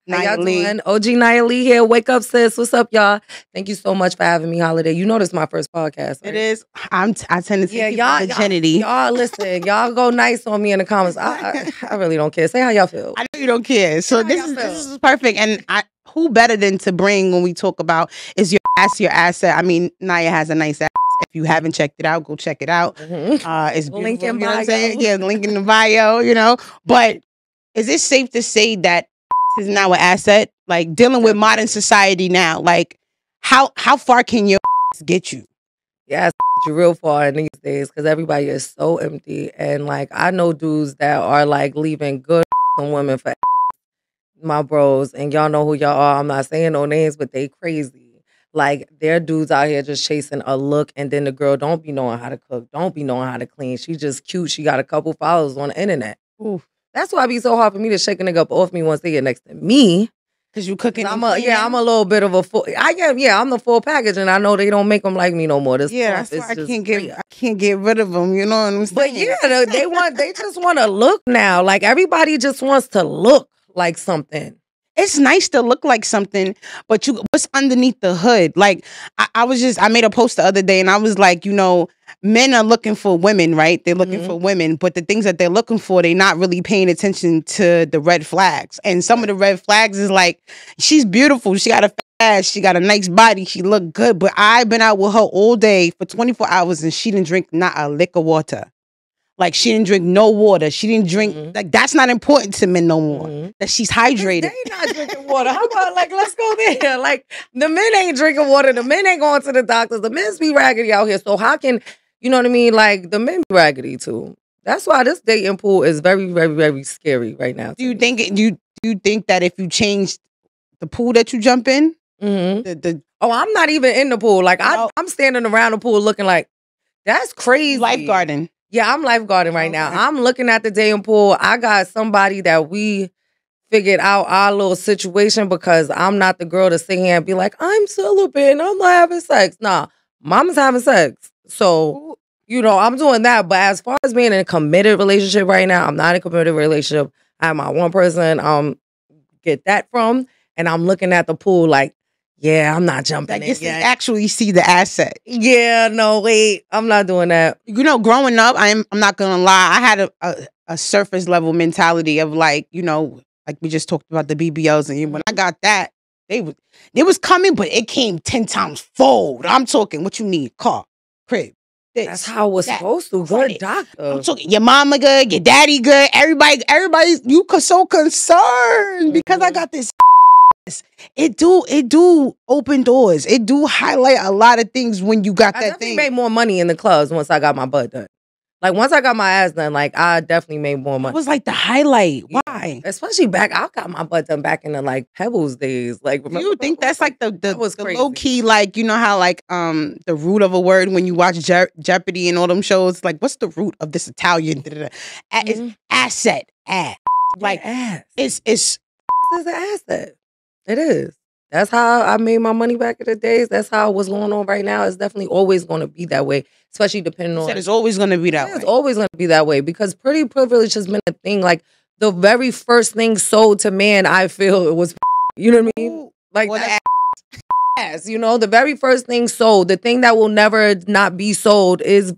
How y'all Nia Lee. doing? OG Nia Lee here. Wake up, sis. What's up, y'all? Thank you so much for having me, Holiday. You know this is my first podcast, right? It is. I tend to take y'all, virginity. y'all listen. Y'all go nice on me in the comments. I really don't care. Say how y'all feel. I know you don't care. So this is perfect. And who better than to bring when we talk about is your asset? I mean, Nia has a nice ass. If you haven't checked it out, go check it out. It's beautiful. Link in you know what I'm bio. saying? Yeah, link in the bio. You know, but is it safe to say that is now an asset? Like dealing with modern society now, like how far can your get you? Yeah, you real far in these days because everybody is so empty. And like I know dudes that are like leaving good women for my bros, and y'all know who y'all are. I'm not saying no names, but they crazy. Like there are dudes out here just chasing a look, and then the girl don't be knowing how to cook, don't be knowing how to clean. She just cute. She got a couple followers on the internet. Oof. That's why it be so hard for me to shake a nigga up off me once they get next to me. Cause you cooking. I'm a little bit of a full. I'm the full package, and I know they don't make them like me no more. This that's why I can't get rid of them. You know what I'm saying? But yeah, they just want to look now. Like everybody just wants to look like something. It's nice to look like something, but what's underneath the hood? Like I made a post the other day and I was like, you know, men are looking for women, right? They're looking for women, but the things that they're looking for, they're not really paying attention to the red flags. And some of the red flags is like, she's beautiful. She got a fat ass. She got a nice body. She look good. But I've been out with her all day for 24 hours and she didn't drink not a lick of water. Like she didn't drink no water. She didn't drink like that's not important to men no more. That she's hydrated. They not drinking water. How about like let's go there? Like the men ain't drinking water. The men ain't going to the doctors. The men's be raggedy out here. So how can you know what I mean? Like the men be raggedy too. That's why this dating pool is very, very, very scary right now. Do you think that if you changed the pool that you jump in? Oh, I'm not even in the pool. Like I'm standing around the pool looking like that's crazy. Lifeguarding. Yeah, I'm lifeguarding right now. I'm looking at the dating pool. I got somebody that we figured out our little situation because I'm not the girl to sit here and be like, I'm celibate and I'm not having sex. Nah, mama's having sex. So, you know, I'm doing that. But as far as being in a committed relationship right now, I'm not in a committed relationship. I have my one person get that from. And I'm looking at the pool like, yeah, I'm not jumping in yet. Actually see the asset. Yeah, no, wait. I'm not doing that. You know, growing up, I'm not gonna lie. I had a surface level mentality of like, you know, like we just talked about the BBLs, and when I got that, it was coming, but it came 10 times fold. I'm talking what you need: car, crib. That's how it was supposed to. Good doctor. I'm talking your mama good, your daddy good, everybody's you so concerned because I got this. It do open doors. It do highlight a lot of things when you got that thing. I made more money in the clubs once I got my butt done. Like once I got my ass done, like I definitely made more money. It was like the highlight. Why? Especially back, I got my butt done back in the like Pebbles days. Like, remember, you think that's like the low key, like you know how like the root of a word when you watch Jeopardy and all them shows, like what's the root of this Italian? It's asset. Like it's an asset. It is. That's how I made my money back in the days. That's how what's going on right now. It's definitely always going to be that way, especially depending on. It's always going to be that way. It's always going to be that way because pretty privilege has been a thing. Like the very first thing sold to man, I feel it was, you know what I mean? Like ass. You know, the very first thing sold, the thing that will never not be sold is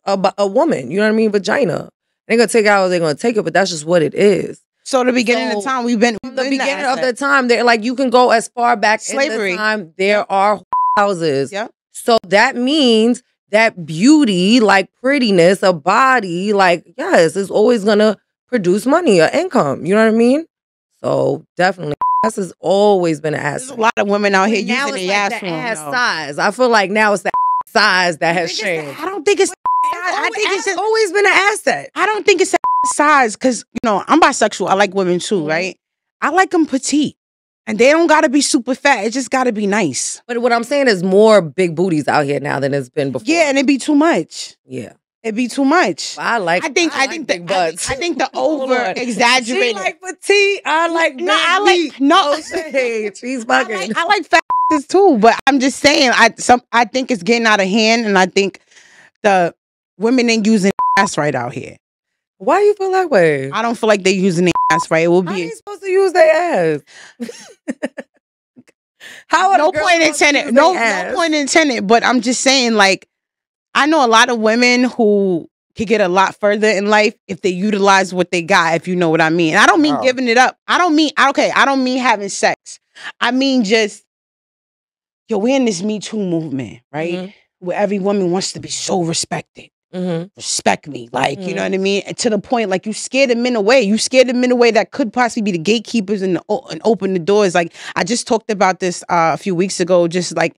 a woman. You know what I mean? Vagina. They're gonna take it out. They're gonna take it, but that's just what it is. So the beginning of time, we've been the beginning of the time. They're like you can go as far back slavery. In the time. There are houses. Yeah. So that means that beauty, like prettiness, a body, like yes, is always gonna produce money or income. You know what I mean? So definitely, ass has always been an asset. There's a lot of women out here now using the ass size. I feel like now it's the size that has changed. I don't think it's. I think it's always been an asset. I don't think it's size because you know I'm bisexual. I like women too, right? I like them petite, and they don't got to be super fat. It just got to be nice. But what I'm saying is more big booties out here now than it's been before. Yeah, and it'd be too much. Yeah, it'd be too much. I think big butts. I think the over exaggerated. She like petite. I like she's bugging. I like fat too, but I'm just saying. I think it's getting out of hand, and I think the women ain't using ass right out here. Why you feel that way? I don't feel like they using their ass right. It will How be they supposed to use their ass? How are no the girls point supposed to intended. use No, their ass? no point intended. But I'm just saying, like, I know a lot of women who could get a lot further in life if they utilize what they got, if you know what I mean. And I don't mean giving it up. I don't mean having sex. I mean just, yo, we're in this Me Too movement, right? Where every woman wants to be so respected. Respect me, like, you know what I mean? And to the point, like, you scared the men away. You scared the men away that could possibly be the gatekeepers and open the doors. Like, I just talked about this a few weeks ago. Just like,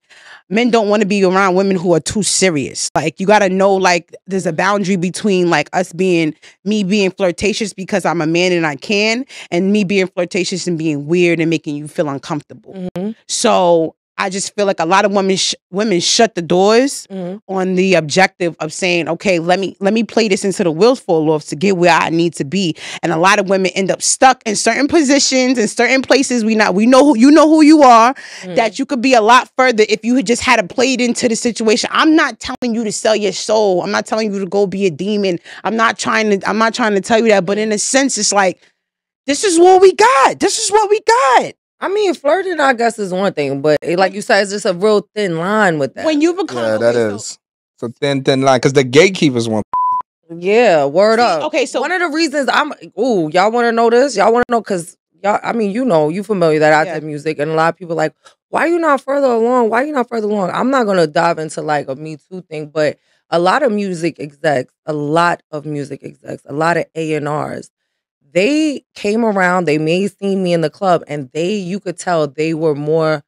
men don't want to be around women who are too serious. Like, you got to know, like, there's a boundary between, like, me being flirtatious because I'm a man and I can, and me being flirtatious and being weird and making you feel uncomfortable. So I just feel like a lot of women shut the doors on the objective of saying, okay, let me play this until the wheels fall off to get where I need to be. And a lot of women end up stuck in certain positions in certain places. You know who you are, that you could be a lot further if you had just had to play it into the situation. I'm not telling you to sell your soul. I'm not telling you to go be a demon. I'm not trying to tell you that, but in a sense, it's like, this is what we got. This is what we got. I mean, flirting, I guess, is one thing, but like you said, it's just a real thin line with that. When you become, that is. It's a thin line, because the gatekeepers want. Yeah, word up. Okay, so one of the reasons y'all want to know this? Y'all want to know because y'all, I mean, you familiar that I did music, and a lot of people like, why you not further along? Why you not further along? I'm not gonna dive into like a Me Too thing, but a lot of music execs, a lot of A&Rs. They came around, they may see me in the club, and you could tell they were more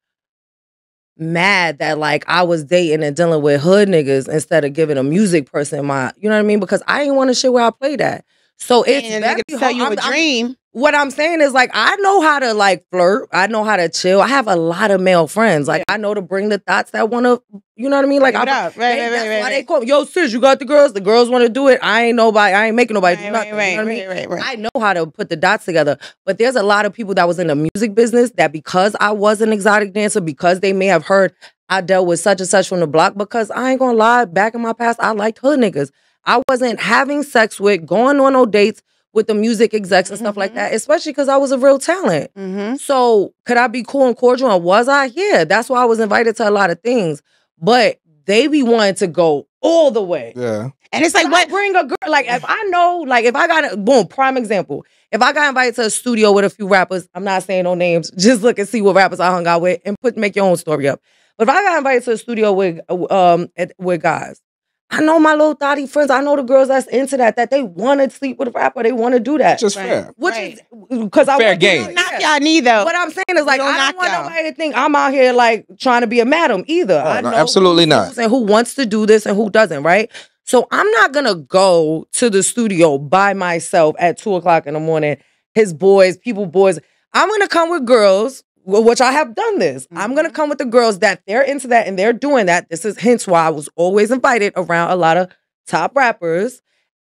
mad that like I was dating and dealing with hood niggas instead of giving a music person my, you know what I mean? Because I ain't want to shit where I played at. So it's very tell you a dream. What I'm saying is like, I know how to like flirt. I know how to chill. I have a lot of male friends. Like I know to bring the thoughts that want to, you know what I mean? Like that's why they call me, yo sis, you got the girls. The girls want to do it. I ain't making nobody do nothing. You know what I mean? I know how to put the dots together. But there's a lot of people that was in the music business that because I was an exotic dancer, because they may have heard I dealt with such and such from the block, because I ain't gonna lie, back in my past, I liked hood niggas. I wasn't having sex with, going on no dates with the music execs and stuff like that, especially because I was a real talent. So could I be cool and cordial? And was I? Yeah, that's why I was invited to a lot of things. But they be wanting to go all the way. Yeah. And it's like, what? Bring a girl. Like, if I know, like, if I got, prime example. If I got invited to a studio with a few rappers, I'm not saying no names, just look and see what rappers I hung out with and make your own story up. But if I got invited to a studio with guys, I know my little thotty friends. I know the girls that's into that they want to sleep with a rapper. They want to do that. Just fair. Which is because I fair game. Not y'all neither. What I'm saying is like, I don't want nobody to think I'm out here like trying to be a madam either. Oh, I no, know absolutely not. And who wants to do this and who doesn't, right? So I'm not gonna go to the studio by myself at 2:00 in the morning. Boys. I'm gonna come with girls. Which I have done this. I'm going to come with the girls that they're into that and they're doing that. This is hence why I was always invited around a lot of top rappers.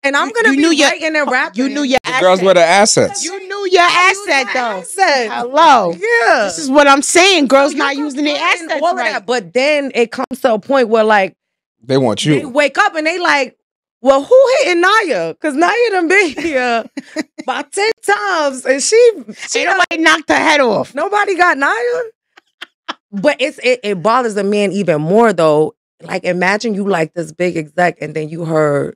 And I'm going to be writing and rapping. You knew your The girls were the assets. You knew your asset, though. Hello. Yeah. This is what I'm saying. Girls not using their assets all right. Of that. But then it comes to a point where like, they want you. They wake up and they like, well, who hitting Naya? Because Naya done been here about 10 times. And she ain't nobody knocked her head off. Nobody got Naya. But it bothers the man even more, though. Like, imagine you like this big exec and then you heard,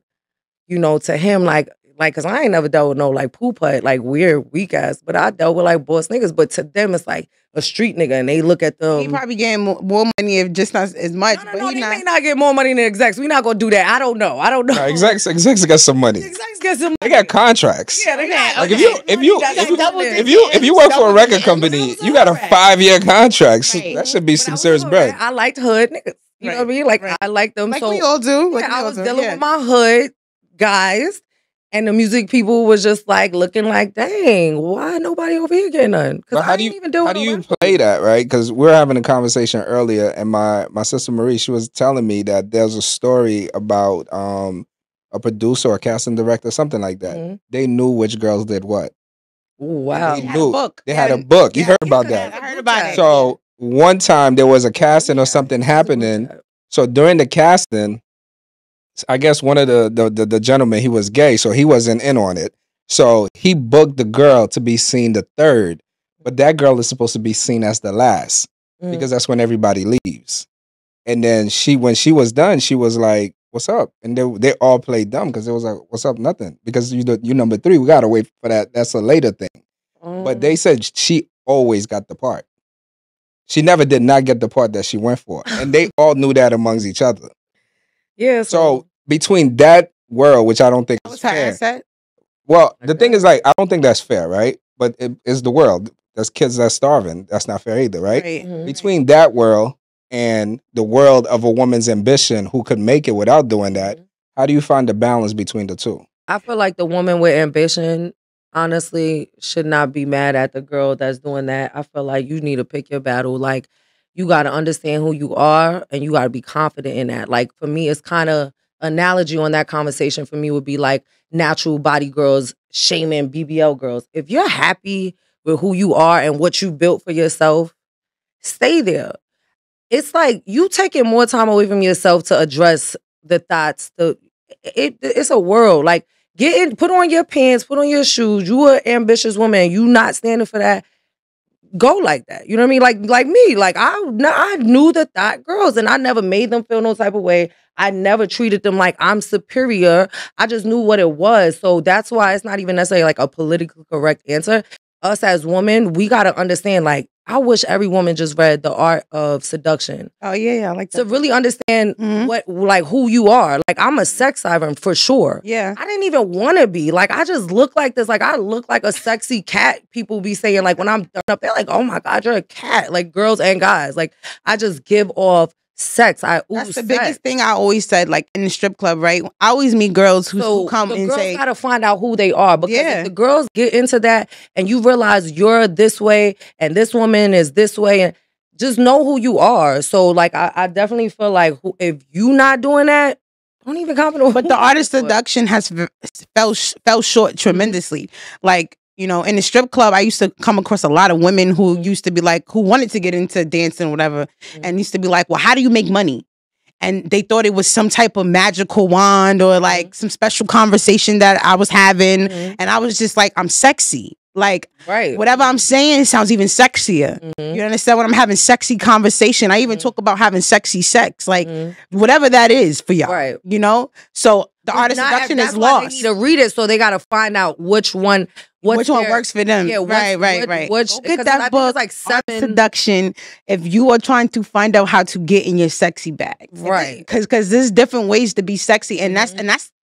to him, like, because I ain't never dealt with no, like, poo-putt, like, weird, weak ass. But I dealt with, like, boss niggas. But to them, it's like a street nigga. And they look at them. He probably getting more money, if just not as much. No, he may not get more money than execs. We're not going to do that. I don't know. No, execs got some money. Execs get some money. They got contracts. Yeah, they got. Like, if you work for a record company, you got a 5-year contract. So that should be some serious bread. I liked hood niggas. You know what I mean? Like, I like them. Like so we all do. Like I was dealing with my hood guys. And the music people was just like looking like, dang, why nobody over here getting none? But how do you play that, right? Because we're having a conversation earlier, and my sister Marie, she was telling me that there's a story about a producer or casting director, something like that. Mm-hmm. They knew which girls did what. Ooh, wow. They knew. They had a book. You heard about that. I heard about it. So one time there was a casting or something happening. So during the casting, I guess one of the gentlemen, he was gay, so he wasn't in on it. So he booked the girl to be seen the third, but that girl is supposed to be seen as the last because that's when everybody leaves. And then when she was done, she was like, "What's up?" And they all played dumb because it was like, "What's up?" Nothing, because you number 3. We gotta wait for that. That's a later thing. But they said she always got the part. She never did not get the part that she went for, and they all knew that amongst each other. Yeah. So between that world, which I don't think is fair. Well, the thing is, like, I don't think that's fair, right? But it is the world. There's kids that's starving. That's not fair either, right? Between that world and the world of a woman's ambition who could make it without doing that, how do you find the balance between the two? I feel like the woman with ambition, honestly, should not be mad at the girl that's doing that. I feel like you need to pick your battle. Like, you got to understand who you are and you got to be confident in that. Like, for me, it's kind of analogy on that conversation for me would be like natural body girls shaming BBL girls. If you're happy with who you are and what you built for yourself, stay there. It's like you taking more time away from yourself to address the thoughts. It's a world. Like, get in, put on your pants, put on your shoes. You an ambitious woman. You not standing for that. Go like that. You know what I mean? Like me. Like I knew the thought girls, and I never made them feel no type of way. I never treated them like I'm superior. I just knew what it was. So that's why it's not even necessarily like a politically correct answer. Us as women, we got to understand, like, I wish every woman just read The Art of Seduction. Oh, yeah, I like that. To really understand who you are. Like, I'm a sex siren for sure. Yeah. I didn't even want to be. Like, I just look like this. Like, I look like a sexy cat. People be saying, like, when I'm done up, they're like, oh my God, you're a cat. Like, girls and guys. Like, I just give off sex. That's the biggest thing I always said, like in the strip club, right? I always meet girls who come and say, gotta find out who they are, because if the girls get into that and you realize you're this way and this woman is this way, and just know who you are. So like I definitely feel like if you not doing that, don't even comment. But the Art of Seduction has fell short tremendously. Like, you know, in the strip club, I used to come across a lot of women who used to be like, who wanted to get into dancing or whatever, and used to be like, well, how do you make money? And they thought it was some type of magical wand or like some special conversation that I was having. And I was just like, I'm sexy. Like, whatever I'm saying sounds even sexier. You understand what I'm having? Sexy conversation. I even talk about having sexy sex. Like, whatever that is for y'all. You know? So the Art of Seduction is lost. They need to read it, so they got to find out which one works for them. Yeah, right. Go get that book, like 7 Seduction, if you are trying to find out how to get in your sexy bag. Right. Because there's different ways to be sexy, and that's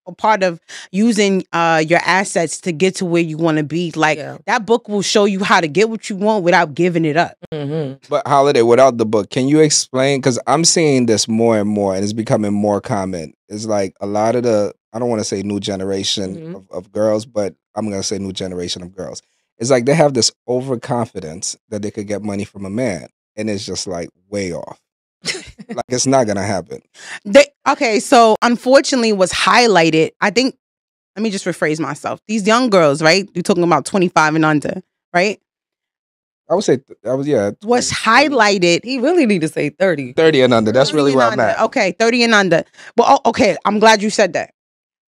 a part of using your assets to get to where you want to be. Like, that book will show you how to get what you want without giving it up. But Holiday, without the book, can you explain? Because I'm seeing this more and more, and it's becoming more common. It's like a lot of I don't want to say new generation of girls, but I'm going to say new generation of girls. It's like they have this overconfidence that they could get money from a man, and it's just like way off. Like, it's not going to happen. Okay, so unfortunately what's highlighted, I think, let me just rephrase myself. These young girls, right? You're talking about 25 and under, right? I would say, what's highlighted. He really need to say 30. 30 and under. That's really where I'm at. Okay, 30 and under. Well, okay, I'm glad you said that.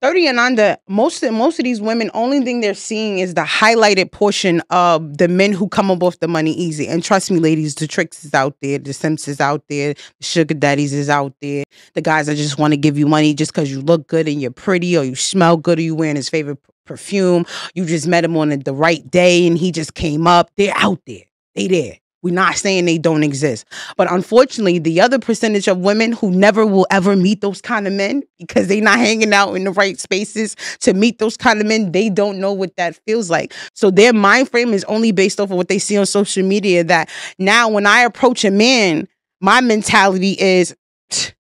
30 and under, most of these women, only thing they're seeing is the highlighted portion of the men who come up off the money easy. And trust me, ladies, the tricks is out there, the simps is out there, the sugar daddies is out there, the guys that just want to give you money just because you look good and you're pretty, or you smell good, or you wearing his favorite perfume, you just met him on the right day and he just came up. They're out there. They there. We're not saying they don't exist. But unfortunately, the other percentage of women who never will ever meet those kind of men because they're not hanging out in the right spaces to meet those kind of men, they don't know what that feels like. So their mind frame is only based off of what they see on social media, that now when I approach a man, my mentality is,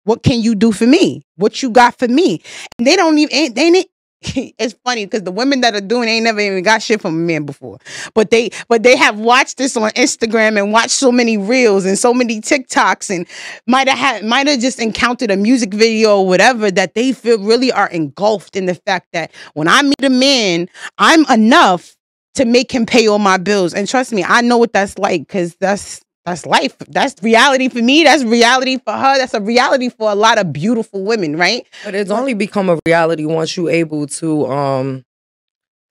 what can you do for me? What you got for me? And they don't even, it's funny because the women that are doing ain't never even got shit from a man before, but they have watched this on Instagram and watched so many reels and so many TikToks, and might have just encountered a music video or whatever, that they feel really are engulfed in the fact that when I meet a man, I'm enough to make him pay all my bills. And trust me, I know what that's like, because that's That's life. That's reality for me. That's reality for her. That's a reality for a lot of beautiful women, right? But it's only become a reality once you're able to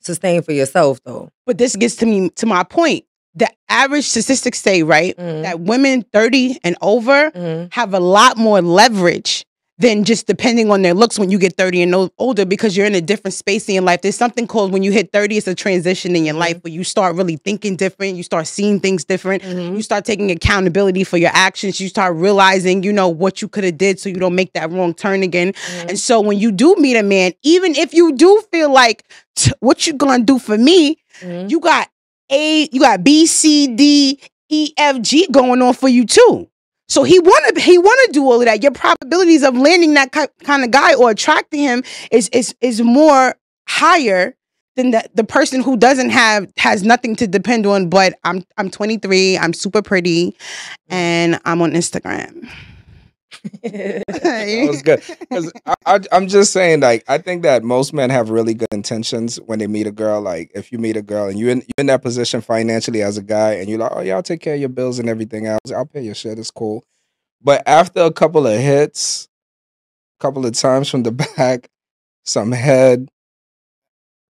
sustain for yourself, though. But this gets to my point. The average statistics say, right, that women 30 and over have a lot more leverage than just depending on their looks when you get 30 and older, because you're in a different space in your life. There's something called, when you hit 30, it's a transition in your life where you start really thinking different. You start seeing things different. You start taking accountability for your actions. You start realizing, you know, what you could have did so you don't make that wrong turn again. And so when you do meet a man, even if you do feel like, what you gonna do for me, you got B, C, D, E, F, G going on for you too. So he wanna do all of that. Your probabilities of landing that kind of guy or attracting him is more higher than the person who has nothing to depend on. But I'm 23, I'm super pretty, and I'm on Instagram. That was good. Because I'm just saying, like, I think that most men have really good intentions when they meet a girl. Like, if you meet a girl and you're in that position financially as a guy, and you're like, oh yeah, I'll take care of your bills and everything else. I'll pay your shit. It's cool. But after a couple of hits, a couple of times from the back, some head,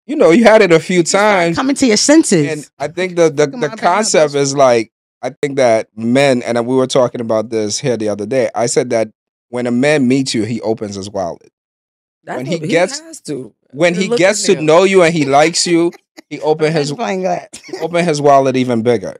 you know, you had it a few times. Coming to your senses. And I think the concept is like, I think that men, and we were talking about this here the other day, I said that when a man meets you, he opens his wallet. When he has to. When he gets to know you and he likes you, he opens his wallet even bigger.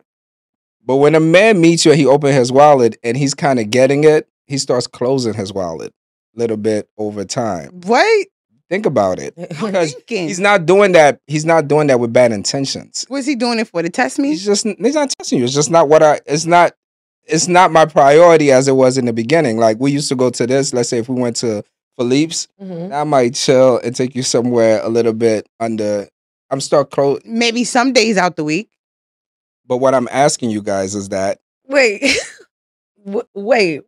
But when a man meets you, he opens his wallet and he's kind of getting it, he starts closing his wallet a little bit over time. Right? Think about it. Because he's not doing that. He's not doing that with bad intentions. What's he doing it for? To test me? He's not testing you. It's just not it's not my priority as it was in the beginning. Like, we used to go to this, let's say if we went to Philippe's, I might chill and take you somewhere a little bit under. I'm start close. Maybe some days out the week. But what I'm asking you guys is that. Wait,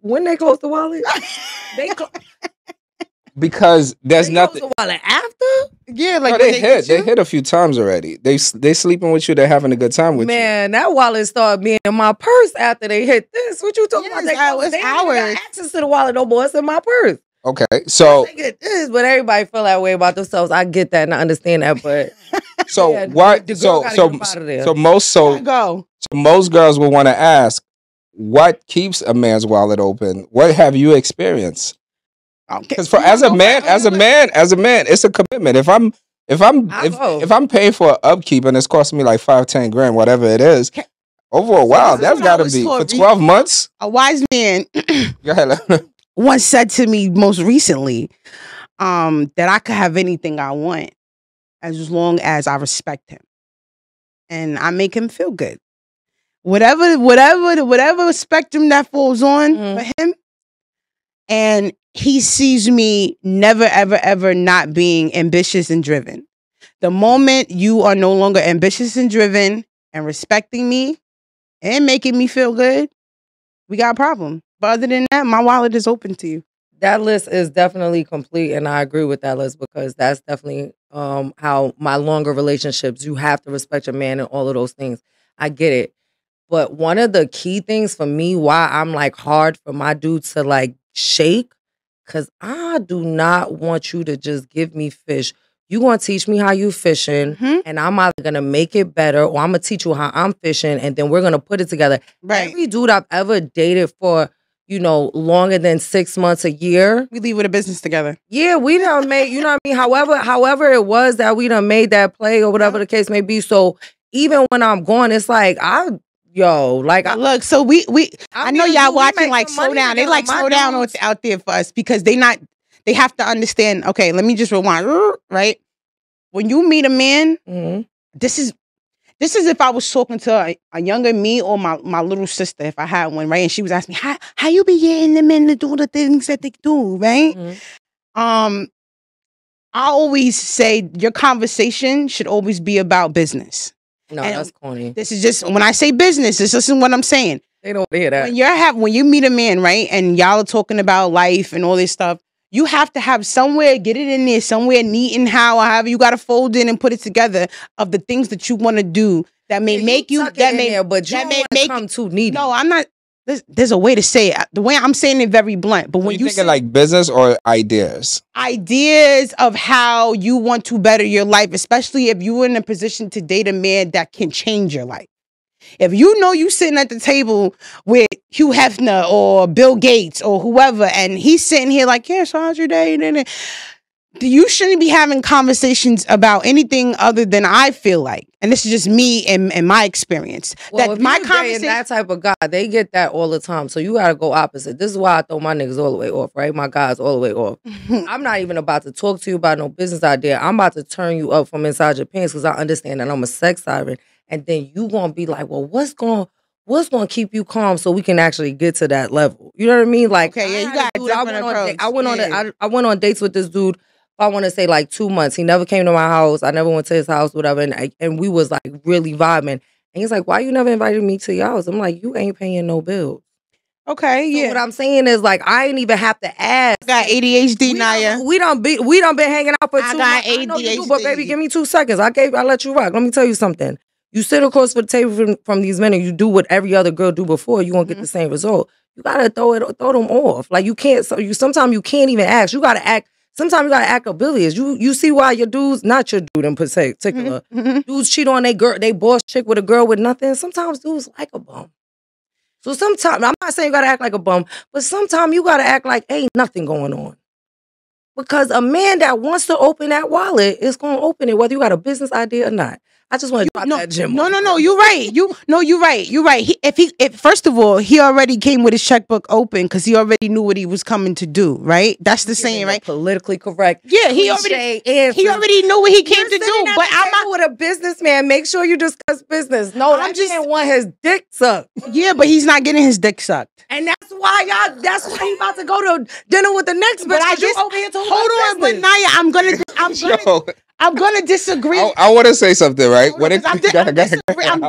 when they close the wallet? Because there's nothing. Close the wallet after? Yeah, like no, they hit a few times already. They sleeping with you. They're having a good time with you. Man, that wallet started being in my purse after they hit this. What you talking about? It's They ours. ain't got access to the wallet no more. It's in my purse. Okay, so They get this, but everybody feel that way about themselves. I get that and I understand that, but so yeah, what? the girl gotta get up out of there. So most girls will want to ask, what keeps a man's wallet open? What have you experienced? Because as a man, it's a commitment. If I'm paying for upkeep and it's costing me like $5-10 grand, whatever it is, over a while, that's got to be for 12 months. A wise man Go ahead. once said to me most recently that I could have anything I want as long as I respect him and I make him feel good. Whatever spectrum that falls on for him, and he sees me never, ever, ever not being ambitious and driven. The moment you are no longer ambitious and driven and respecting me and making me feel good, we got a problem. But other than that, my wallet is open to you. that list is definitely complete, and I agree with that list because that's definitely how my longer relationships, you have to respect your man and all of those things. I get it. But one of the key things for me, why I'm like hard for my dude to like shake, because I do not want you to just give me fish. You gonna teach me how you fishing, and I'm either gonna make it better or I'm gonna teach you how I'm fishing, and then we're gonna put it together. Right. Every dude I've ever dated for, longer than 6 months, a year. We leave with a business together. Yeah, we done made, you know what I mean? However it was that we done made that play or whatever the case may be. So even when I'm going, it's like, look, so I know y'all watching like slow down. They like slow down out there for us because they have to understand, okay, let me just rewind, right? When you meet a man, this is if I was talking to a younger me or my little sister, if I had one, right? And she was asking me, how you be getting the men to do the things that they do, right? I always say your conversation should always be about business. No, and that's corny. This is just, when I say business, this isn't what I'm saying. They don't hear that. When you meet a man, right? And y'all are talking about life and all this stuff, you have to have somewhere, get it in there, somewhere neat and however you got to fold in and put it together of the things that you want to do that may make you, tuck it in there, but you that don't may wanna make come too needy. No, I'm not. There's a way to say it. The way I'm saying it very blunt, but when you you thinking say like business or ideas? ideas of how you want to better your life, especially if you're in a position to date a man that can change your life. If you know you sitting at the table with Hugh Hefner or Bill Gates or whoever, and he's sitting here like, yeah, so how's your day? You shouldn't be having conversations about anything other than I feel like. And this is just me and my experience. Well, that if my you conversation, that type of guy, they get that all the time. So you gotta go opposite. This is why I throw my niggas all the way off, right? My guys all the way off. I'm not even about to talk to you about no business idea. I'm about to turn you up from inside your pants because I understand that I'm a sex siren. And then you gonna be like, well, what's gonna keep you calm so we can actually get to that level? You know what I mean? Like, okay, yeah, you got a different approach. I went on dates with this dude. I want to say like 2 months. He never came to my house. I never went to his house, whatever. And we was like really vibing. And he's like, why you never invited me to your house? I'm like, you ain't paying no bills. Okay, So yeah. what I'm saying is like, I ain't even have to ask. I got ADHD, Naya. We done been hanging out for 2 months. I know you do, ADHD. but baby, give me 2 seconds. I let you rock. Let me tell you something. You sit across the table from these men and you do what every other girl do before, you gonna get the same result. You gotta throw them off. Like you can't. So sometimes you can't even ask. You gotta act. Sometimes you gotta act oblivious. You see why your dudes, not your dude in particular, dudes cheat on they boss chick with a girl with nothing. Sometimes dudes like a bum. So sometimes, I'm not saying you gotta act like a bum, but sometimes you gotta act like ain't nothing going on. Because a man that wants to open that wallet is gonna open it whether you got a business idea or not. I just want to drop that gem. No, you're right. You're right. You're right. If first of all, he already came with his checkbook open because he already knew what he was coming to do. Right? That's the saying, right? Politically correct. Yeah, he already knew what he came to do. But I'm not with a businessman. Make sure you discuss business. No, I just didn't want his dick sucked. Yeah, but he's not getting his dick sucked, and that's why he about to go to dinner with the next bitch. But I just over here hold on, but Naya, I'm gonna disagree. I want to say something, right? I'm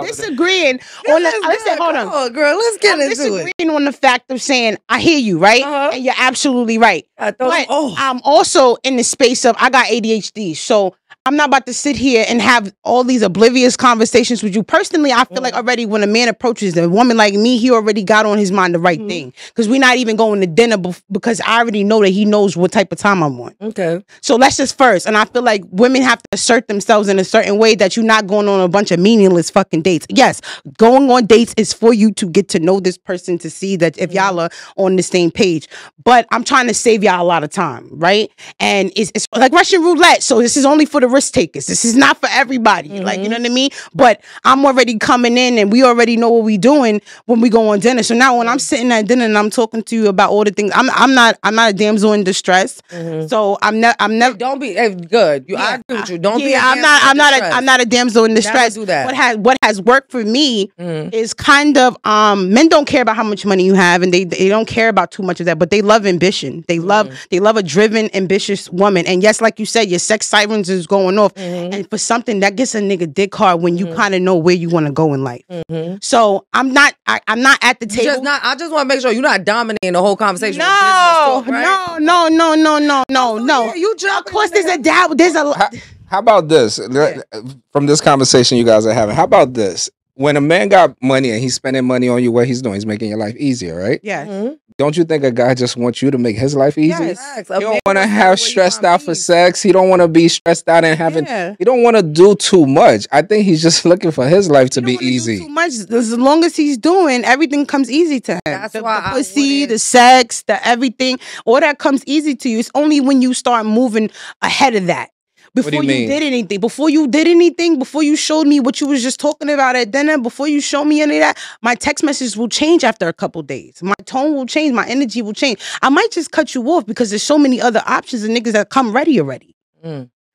disagreeing on the. Listen, hold on, girl. Let's get into it. I'm disagreeing on the fact of saying I hear you, right? And you're absolutely right. But I'm also in the space of I got ADHD, so I'm not about to sit here and have all these oblivious conversations with you. Personally, I feel like already when a man approaches a woman like me, he already got on his mind the right thing. Because we're not even going to dinner because I already know that he knows what type of time I'm on. Okay. So let's just first. And I feel like women have to assert themselves in a certain way that you're not going on a bunch of meaningless fucking dates. Yes, going on dates is for you to get to know this person, to see that if y'all are on the same page. But I'm trying to save y'all a lot of time, right? And it's like Russian roulette. So this is only for the risk takers. This is not for everybody. Like, you know what I mean? But I'm already coming in and we already know what we doing when we go on dinner. So now when I'm sitting at dinner and I'm talking to you about all the things, I'm not a damsel in distress. So I'm never don't be good. I agree with you. Don't be I'm not a damsel in distress. Never do that. What has worked for me is kind of men don't care about how much money you have and they don't care about too much of that, but they love ambition. They love a driven, ambitious woman. And yes, like you said, your sex sirens is going off. And for something that gets a nigga dick hard when you kind of know where you want to go in life. So I'm not at the table. I just want to make sure you're not dominating the whole conversation. No. You of course there's a doubt. There's a lot. How about this? From this conversation you guys are having, how about this? When a man got money and he's spending money on you, what he's doing, he's making your life easier, right? Yeah. Don't you think a guy just wants you to make his life easy? Yes. He don't want to have stressed out for sex. He don't want to be stressed out and having. He don't want to do too much. I think he's just looking for his life to be easy. Do too much. As long as he's doing, everything comes easy to him. That's the why pussy, the sex, the everything, all that comes easy to you. It's only when you start moving ahead of that. Before you did anything, before you showed me what you was just talking about at dinner, before you showed me any of that, my text messages will change after a couple days. My tone will change. My energy will change. I might just cut you off because there's so many other options and niggas that come ready already.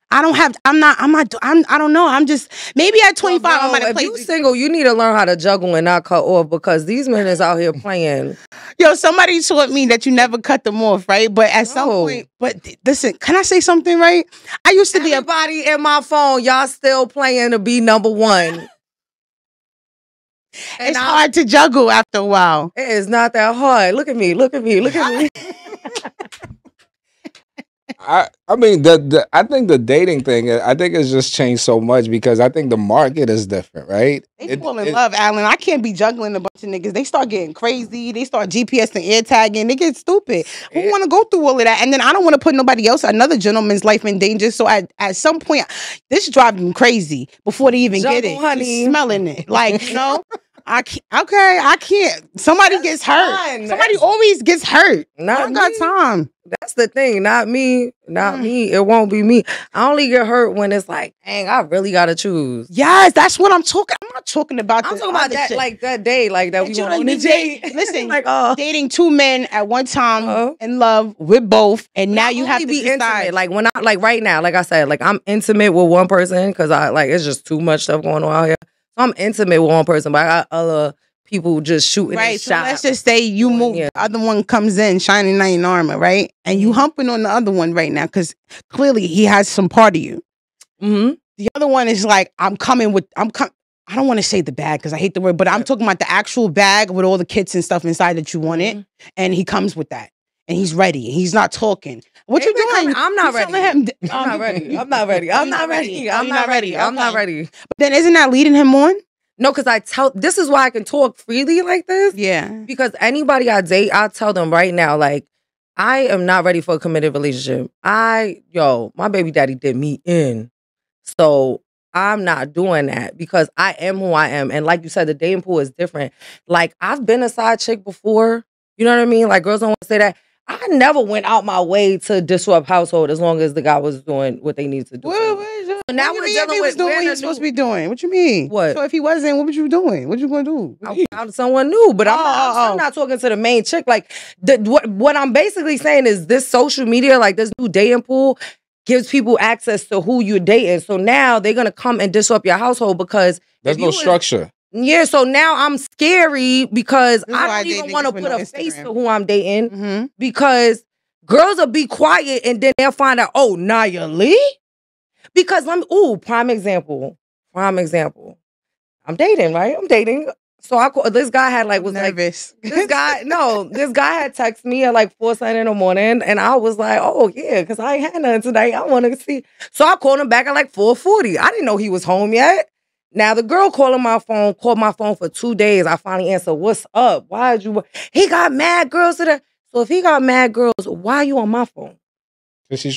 I don't know. I'm just, maybe at 25, I'm gonna play. If you single, you need to learn how to juggle and not cut off because these men is out here playing. Yo, somebody taught me that you never cut them off, right? But at some point, listen, can I say something, right? I used to be everybody in my phone, y'all still playing to be number one. It's hard to juggle after a while. It is not that hard. Look at me. I mean, I think the dating thing, I think it's just changed so much because I think the market is different, right? They fall in love, Alan. I can't be juggling a bunch of niggas. They start getting crazy. They start GPS and air tagging. They get stupid. Who want to go through all of that? And then I don't want to put nobody else, another gentleman's life in danger. So at some point, this drives them crazy before they even get it. Honey. Just smelling it. Like, you know? I can't. Somebody gets hurt. Fine. Somebody always gets hurt. Not I don't got me. time. That's the thing. Not me. Not me. It won't be me. I only get hurt when it's like, dang, I really gotta choose. Yes, that's what I'm talking. I'm not talking about. I'm the talking about other that, shit. like that day, like that we You went know, on the date. Listen, like, dating two men at one time Uh-huh. in love with both, and now you have to be decide. intimate. Like when I like right now, like I said, like I'm intimate with one person because I like it's just too much stuff going on out here. So I'm intimate with one person, but I got other people just shooting Right, their so shot. let's just say you move, Yeah. the other one comes in, shining knight in armor, right? And you humping on the other one right now because clearly he has some part of you. Mm-hmm. The other one is like, I don't want to say the bag because I hate the word, but I'm talking about the actual bag with all the kits and stuff inside that you wanted, and he comes with that. And he's ready. He's not talking. What you doing? I'm not You ready. telling him, I'm not ready. I'm not ready. I'm not ready. I'm not ready. I'm not ready. But then isn't that leading him on? No, because this is why I can talk freely like this. Yeah. Because anybody I date, I tell them right now, like, I am not ready for a committed relationship. My baby daddy did me in. So I'm not doing that because I am who I am. And like you said, the dating pool is different. Like, I've been a side chick before. You know what I mean? Like, girls don't want to say that. I never went out my way to disrupt household as long as the guy was doing what they need to do. So now we're dealing with doing what he's supposed to be doing. What you mean? What? So if he wasn't, what was you doing? What you gonna do? I found someone new, but I'm still not talking to the main chick. Like, what I'm basically saying is this social media, like this new dating pool, gives people access to who you're dating. So now they're gonna come and disrupt your household because there's no structure. Yeah, so now I'm scary because This is why I don't even dating want to is put on a face Instagram. to who I'm dating Mm-hmm. because girls will be quiet and then they'll find out, oh, Nia Lee? Because prime example. I'm dating, right? I'm dating. So this guy had was nervous. Like, this guy had texted me at like 4 in the morning and I was like, oh yeah, because I ain't had nothing tonight. I want to see. So I called him back at like 4:40. I didn't know he was home yet. Now the girl called my phone for 2 days. I finally answered, what's up? Why did you? He got mad girls today. So if he got mad girls, why are you on my phone? She's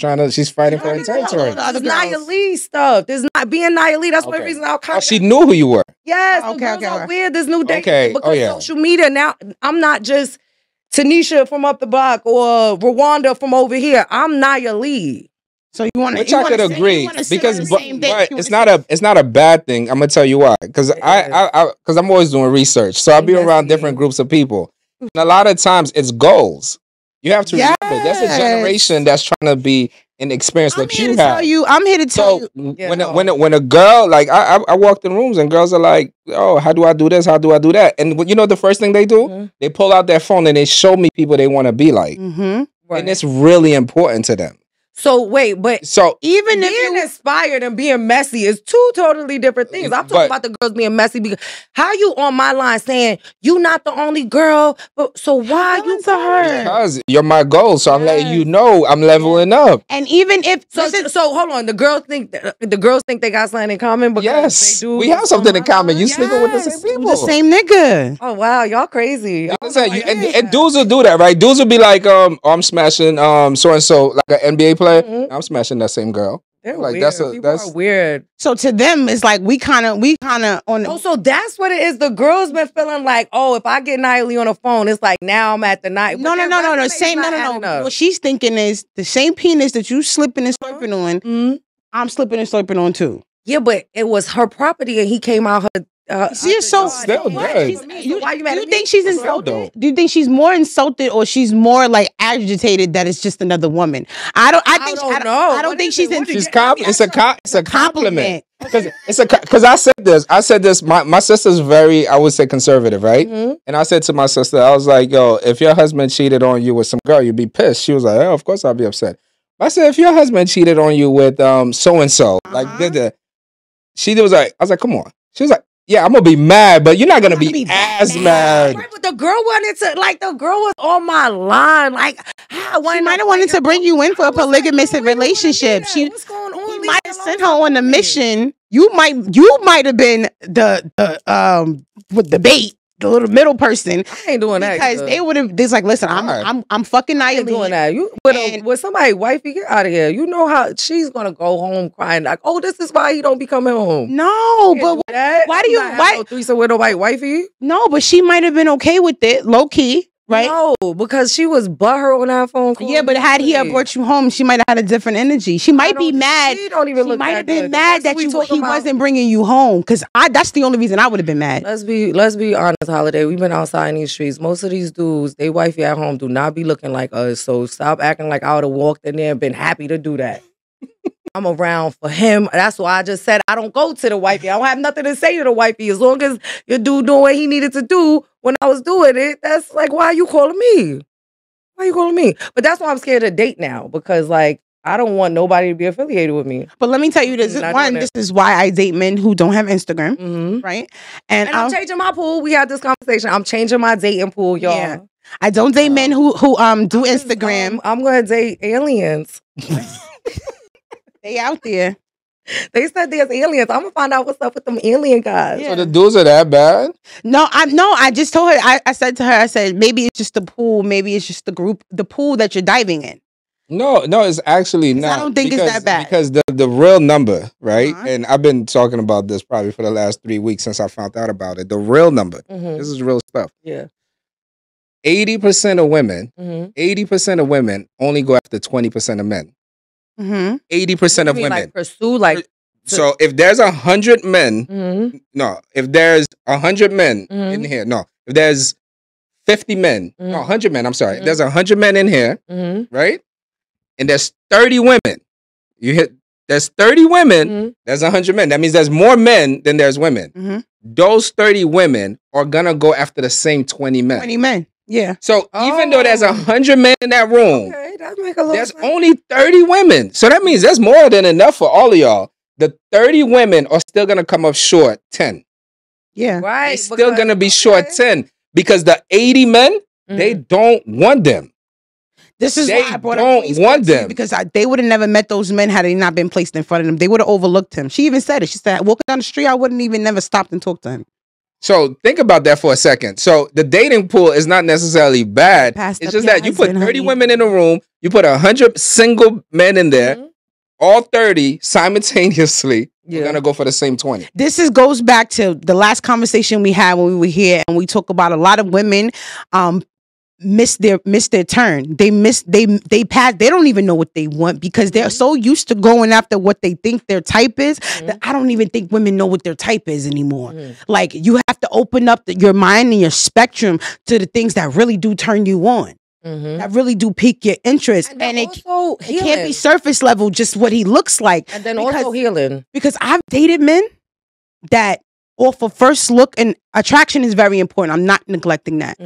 fighting for her territory. This Nia Lee stuff. This not being Nia Lee. That's one reason I'll Oh, she knew who you were. Yes, the girls are weird. This new day. Okay. Because social media now, I'm not just Tanisha from up the block or Rwanda from over here. I'm Nia Lee. So you want to? Which I could agree because, but it's not a bad thing. I'm gonna tell you why. Because I'm always doing research, so I'll be around different groups of people, and a lot of times it's goals. You have to remember there's a generation that's trying to be an experience that you have. I'm here to tell you. When a girl, like I walked in rooms and girls are like, oh, how do I do this? How do I do that? And you know the first thing they do? Mm-hmm. They pull out their phone and they show me people they want to be like, and it's really important to them. So wait, but even if being inspired and being messy is two totally different things. I'm talking about the girls being messy because how you on my line saying you not the only girl, but so why you to her? Because you're my goal, so I'm letting you know I'm leveling up. And even if so hold on, the girls think they got something in common because they do. We have something in common. You sleeping with the same people, the same nigga. Oh wow, y'all crazy. And dudes will do that, right? Dudes will be like, I'm smashing so and so, like an NBA player. Mm-hmm. I'm smashing that same girl. They're like weird. That's weird. So to them, it's like we kind of on. Oh, so that's what it is. The girls been feeling like, oh, if I get Nia Lee on the phone, it's like now I'm at the night. No. What she's thinking is the same penis that you slipping and slurping on. Mm-hmm. I'm slipping and slurping on too. Yeah, but it was her property, and he came out her. She is so. Why you mad? Do you think she's insulted? Do you think she's more insulted or she's more like agitated that it's just another woman? I don't know. I don't think she's. It's a compliment. Because I said this. My sister's very, I would say, conservative, right? Mm-hmm. And I said to my sister, I was like, yo, if your husband cheated on you with some girl, you'd be pissed. She was like, oh, of course I'll be upset. I said, if your husband cheated on you with so and so, like she was like, I was like, come on. She was like, yeah, I'm gonna be mad, but you're not gonna be as mad. Right, but the girl wanted to, like, the girl was on my line. Like, how She might have wanted to bring you in for a polygamous relationship. What's going on? He might have sent her on a mission. You might have been with the bait, the little middle person. I ain't doing that because they would have. They's like, listen, I'm fucking I ain't doing that. You with somebody wifey, get out of here. You know how she's gonna go home crying like, oh, this is why he don't be coming home. No, but why do you no threesome with nobody wifey? No, but she might have been okay with it, low key. Right? No, because she was butthurt on that phone call. Yeah, but had he brought you home, she might have had a different energy. She might be mad. She don't even look. She might have been mad that he wasn't bringing you home. Because that's the only reason I would have been mad. Let's be honest, Holiday. We've been outside in these streets. Most of these dudes, they wifey at home do not be looking like us. So stop acting like I would have walked in there and been happy to do that. I'm around for him. That's why I just said I don't go to the wifey. I don't have nothing to say to the wifey. As long as your dude doing what he needed to do when I was doing it, that's like, why are you calling me? Why are you calling me? But that's why I'm scared to date now. Because like, I don't want nobody to be affiliated with me. But let me tell you this. This is why I date men who don't have Instagram. Right? And I'm changing my pool. We had this conversation. I'm changing my dating pool, y'all. Yeah. I don't date men who do Instagram. I'm going to date aliens. They out there. They said there's aliens. I'm gonna find out what's up with them alien guys. Yeah. So the dudes are that bad? No, I just told her. I said to her, I said maybe it's just the pool, maybe it's just the pool that you're diving in. No, it's actually not. I don't think it's that bad because the real number, right? And I've been talking about this probably for the last 3 weeks since I found out about it. The real number. This is real stuff. Yeah. 80% of women. 80% of women only go after 20% of men. 80% of women like pursue like. So if there's 100 men, no. If there's 100 men in here, no. If there's 50 men, no, 100 men. I'm sorry. If there's 100 men in here, right? And there's 30 women. There's 30 women. There's 100 men. That means there's more men than there's women. Those 30 women are gonna go after the same 20 men. 20 men. Yeah. So even though there's 100 men in that room, there's only 30 women. So that means there's more than enough for all of y'all. The 30 women are still going to come up short 10. Yeah. Right. They're still going to be short 10 because the 80 men, they don't want them. This is why I brought up because they would have never met those men had they not been placed in front of them. They would have overlooked him. She even said it. She said, walking down the street, I wouldn't even never stopped and talked to him. So think about that for a second. So the dating pool is not necessarily bad. It's just that you put 30 women in a room, you put 100 single men in there, all 30 simultaneously. You're gonna go for the same 20. This goes back to the last conversation we had when we were here, and we talk about a lot of women miss their turn. They pass. They don't even know what they want because they're so used to going after what they think their type is that I don't even think women know what their type is anymore. Like you have to open up your mind and your spectrum to the things that really do turn you on. That really do pique your interest, and it can't be surface level, just what he looks like. And then also healing, because I've dated men that off of first look, and attraction is very important. I'm not neglecting that.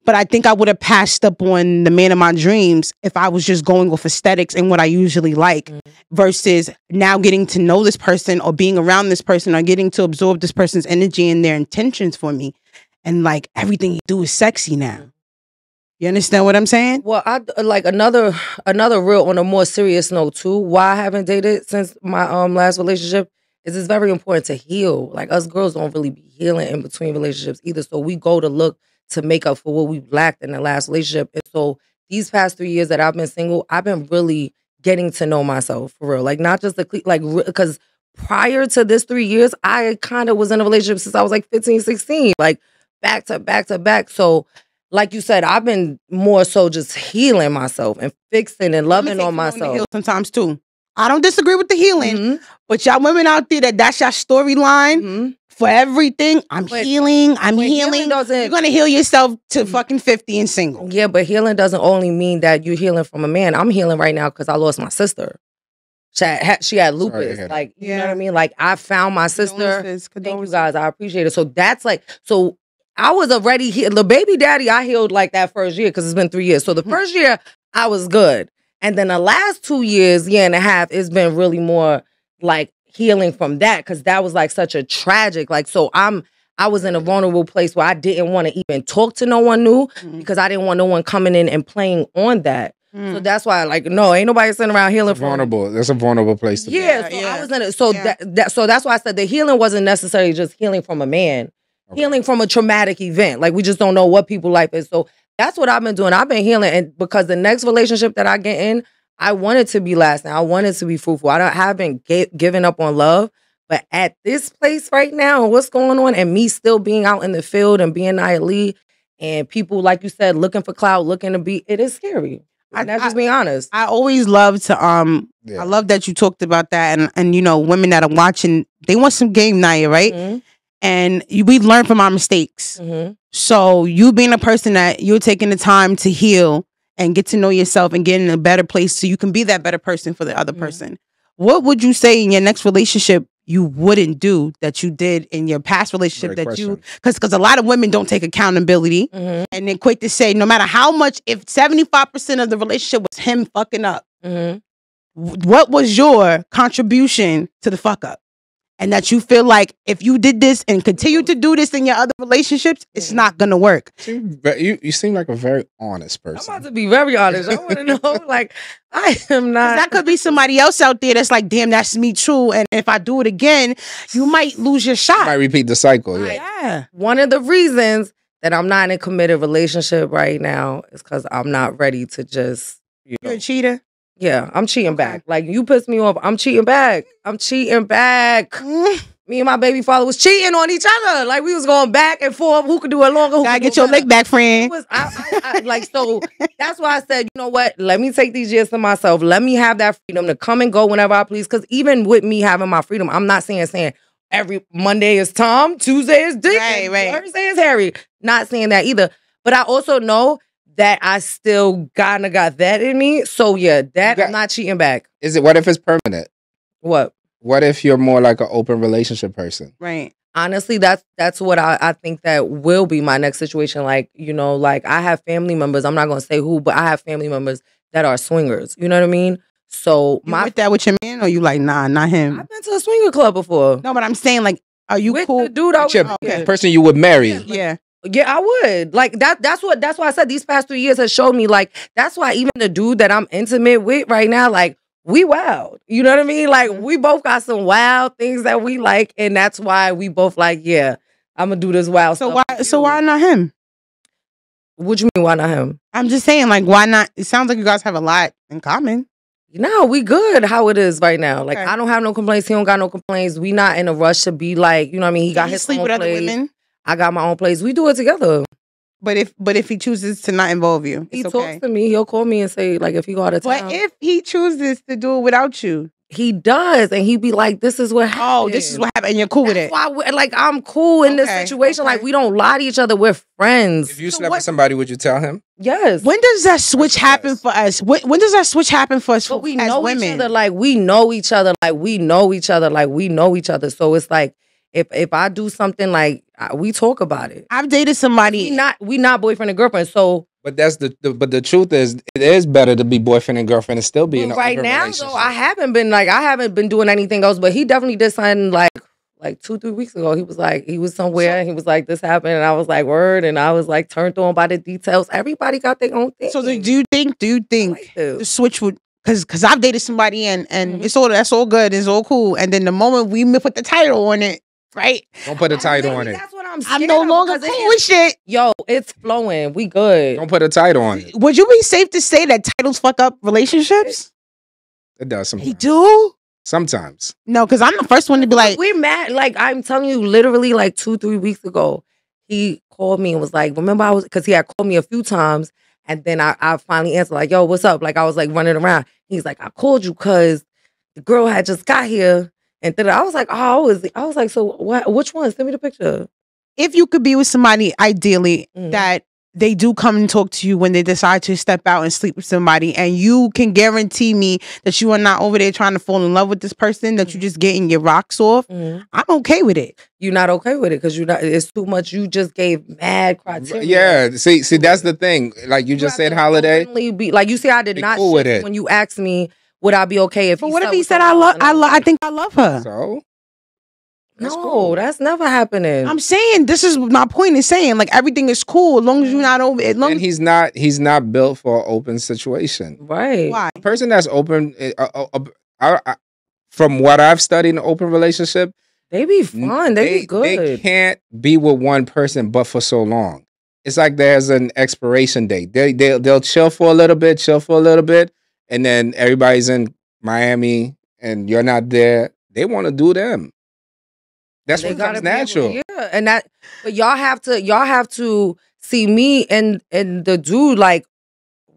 But I think I would have passed up on the man of my dreams if I was just going off aesthetics and what I usually like versus now getting to know this person or being around this person or getting to absorb this person's energy and their intentions for me. And like everything you do is sexy now. You understand what I'm saying? Well, I like another real on a more serious note too. Why I haven't dated since my last relationship is it's very important to heal. Like us girls don't really be healing in between relationships either. So we go to look to make up for what we lacked in the last relationship. And so these past 3 years that I've been single, I've been really getting to know myself for real. Like not just because prior to this 3 years, I kind of was in a relationship since I was like 15, 16, like back to back to back. So like you said, I've been more so just healing myself and fixing and loving on myself. Sometimes too. I don't disagree with the healing, but y'all women out there that's your storyline for everything. I'm healing. You're gonna heal yourself to fucking 50 and single. Yeah, but healing doesn't only mean that you're healing from a man. I'm healing right now because I lost my sister. She had lupus. Like, you know what I mean? Like I found my sister. Thank you guys. I appreciate it. So that's like, so I was already healed. The baby daddy, I healed like that first year because it's been 3 years. So the first year I was good. And then the last 2 years, year and a half, it's been really more like healing from that because that was like such a tragic, like, so I was in a vulnerable place where I didn't want to even talk to no one new because I didn't want no one coming in and playing on that. So that's why, like, no, ain't nobody sitting around healing from vulnerable. That's a vulnerable place to be. Yeah, so I was in it. So so that's why I said the healing wasn't necessarily just healing from a man, healing from a traumatic event. Like, we just don't know what people's life is. So that's what I've been doing. I've been healing, and because the next relationship that I get in, I want it to be lasting. I want it to be fruitful. I haven't given up on love, but at this place right now, and what's going on, and me still being out in the field and being Nia Lee, and people, like you said, looking for clout, looking to be, it is scary. And that's just being honest. I always love to I love that you talked about that, and you know, women that are watching, they want some game, Nia, right? Mm-hmm. And we learn from our mistakes. Mm-hmm. So you being a person that you're taking the time to heal and get to know yourself and get in a better place so you can be that better person for the other person. What would you say in your next relationship you wouldn't do that you did in your past relationship? Great question. Because a lot of women don't take accountability and they're quick to say, no matter how much, if 75% of the relationship was him fucking up, what was your contribution to the fuck up? And that you feel like if you did this and continue to do this in your other relationships, it's not gonna work. You seem like a very honest person. I'm about to be very honest. I want to know, like, I am not. That could be somebody else out there that's like, damn, that's me too. And if I do it again, you might lose your shot. You might repeat the cycle. Yeah. Yeah. One of the reasons that I'm not in a committed relationship right now is because I'm not ready to just, You're a cheater? Yeah, I'm cheating back. Like, you pissed me off, I'm cheating back. I'm cheating back. Me and my baby father was cheating on each other. Like, we was going back and forth. Who could do it longer? Who Gotta could get do your it lick back, friend. It was, like, so that's why I said, you know what? Let me take these years to myself. Let me have that freedom to come and go whenever I please. Because even with me having my freedom, I'm not saying every Monday is Tom, Tuesday is Dick, right. Thursday is Harry. Not saying that either. But I also know that I still got that in me. So yeah, I'm not cheating back. What if it's permanent? What? What if you're more like an open relationship person? Right. Honestly, that's what I think that will be my next situation. Like, you know, like, I have family members, I'm not gonna say who, but I have family members that are swingers. You know what I mean? So you with that with your man, or you like, nah, not him? I've been to a swinger club before. No, but I'm saying, like, are you with cool? The dude, The person you would marry. Yeah. Yeah, I would. Like, that's why I said these past 3 years has showed me, like, that's why even the dude that I'm intimate with right now, like, we wild. You know what I mean? Like, we both got some wild things that we like, and that's why we both like, yeah, I'm gonna do this wild stuff. So why not him? What you mean, why not him? I'm just saying, like, why not? It sounds like you guys have a lot in common. No, we good how it is right now. Like, Okay. I don't have no complaints. He don't got no complaints. We not in a rush to be like, you know what I mean? He got his sleep own with other place. women. I got my own place. We do it together. But if he chooses to not involve you, He it's talks okay. to me. He'll call me and say, like, if he go out of town. But if he chooses to do it without you, he does, and he be like, this is what happened. oh, this is what happened, and you're cool with it. That's why, like, I'm cool in this Okay, situation. okay. Like, we don't lie to each other. We're friends. If you slept with somebody, would you tell him? Yes. When does that switch happen for us? When does that switch happen for us? But we as know women? each other. Like, we know each other. Like, we know each other. Like, we know each other. So it's like, if I do something, like, we talk about it. I've dated somebody. We not boyfriend and girlfriend. So. But that's but the truth is, it is better to be boyfriend and girlfriend and still be in an Right open now, relationship. though, I haven't been doing anything else. But he definitely did something like 2-3 weeks ago. He was like, he was somewhere and he was like, this happened, and I was like, word, and I was like turned on by the details. Everybody got their own thing. So do you think like the switch would? Because I've dated somebody and it's all that's all good, it's all cool, and then the moment we put the title on it, right? Don't put a title on it. That's what I'm no longer cool with shit. Yo, it's flowing. We good. Don't put a title on it. Would you be safe to say that titles fuck up relationships? It does sometimes. He do? Sometimes. No, because I'm the first one to be like, we're mad. Like, I'm telling you, literally, like 2-3 weeks ago, he called me and was like, remember because he had called me a few times, and then I finally answered, like, yo, what's up? Like, I was like running around. He's like, I called you because the girl had just got here. And then I was like, oh, I was like, so what? Which one? Send me the picture. if you could be with somebody, ideally, that they do come and talk to you when they decide to step out and sleep with somebody, and you can guarantee me that you are not over there trying to fall in love with this person, that you just getting your rocks off, I'm okay with it. You're not okay with it because you're not. It's too much. You just gave mad criteria. Yeah, see, that's the thing. Like you just said, Holiday. Like you see, I did not. Cool with it. When you asked me, would I be okay if? But what if he said, I think I love her. So That's no, cool. that's never happening. I'm saying this is my point. Is saying like everything is cool as long as you're not over. As long And he's not built for an open situation. right. why? A person that's open, from what I've studied in an open relationship, They be fun. They be good. They can't be with one person but for so long. It's like there's an expiration date. They'll chill for a little bit, and then everybody's in Miami and you're not there. They want to do them. That's They what gotta comes be able- natural. yeah, and that. But y'all have to see me and the dude. Like,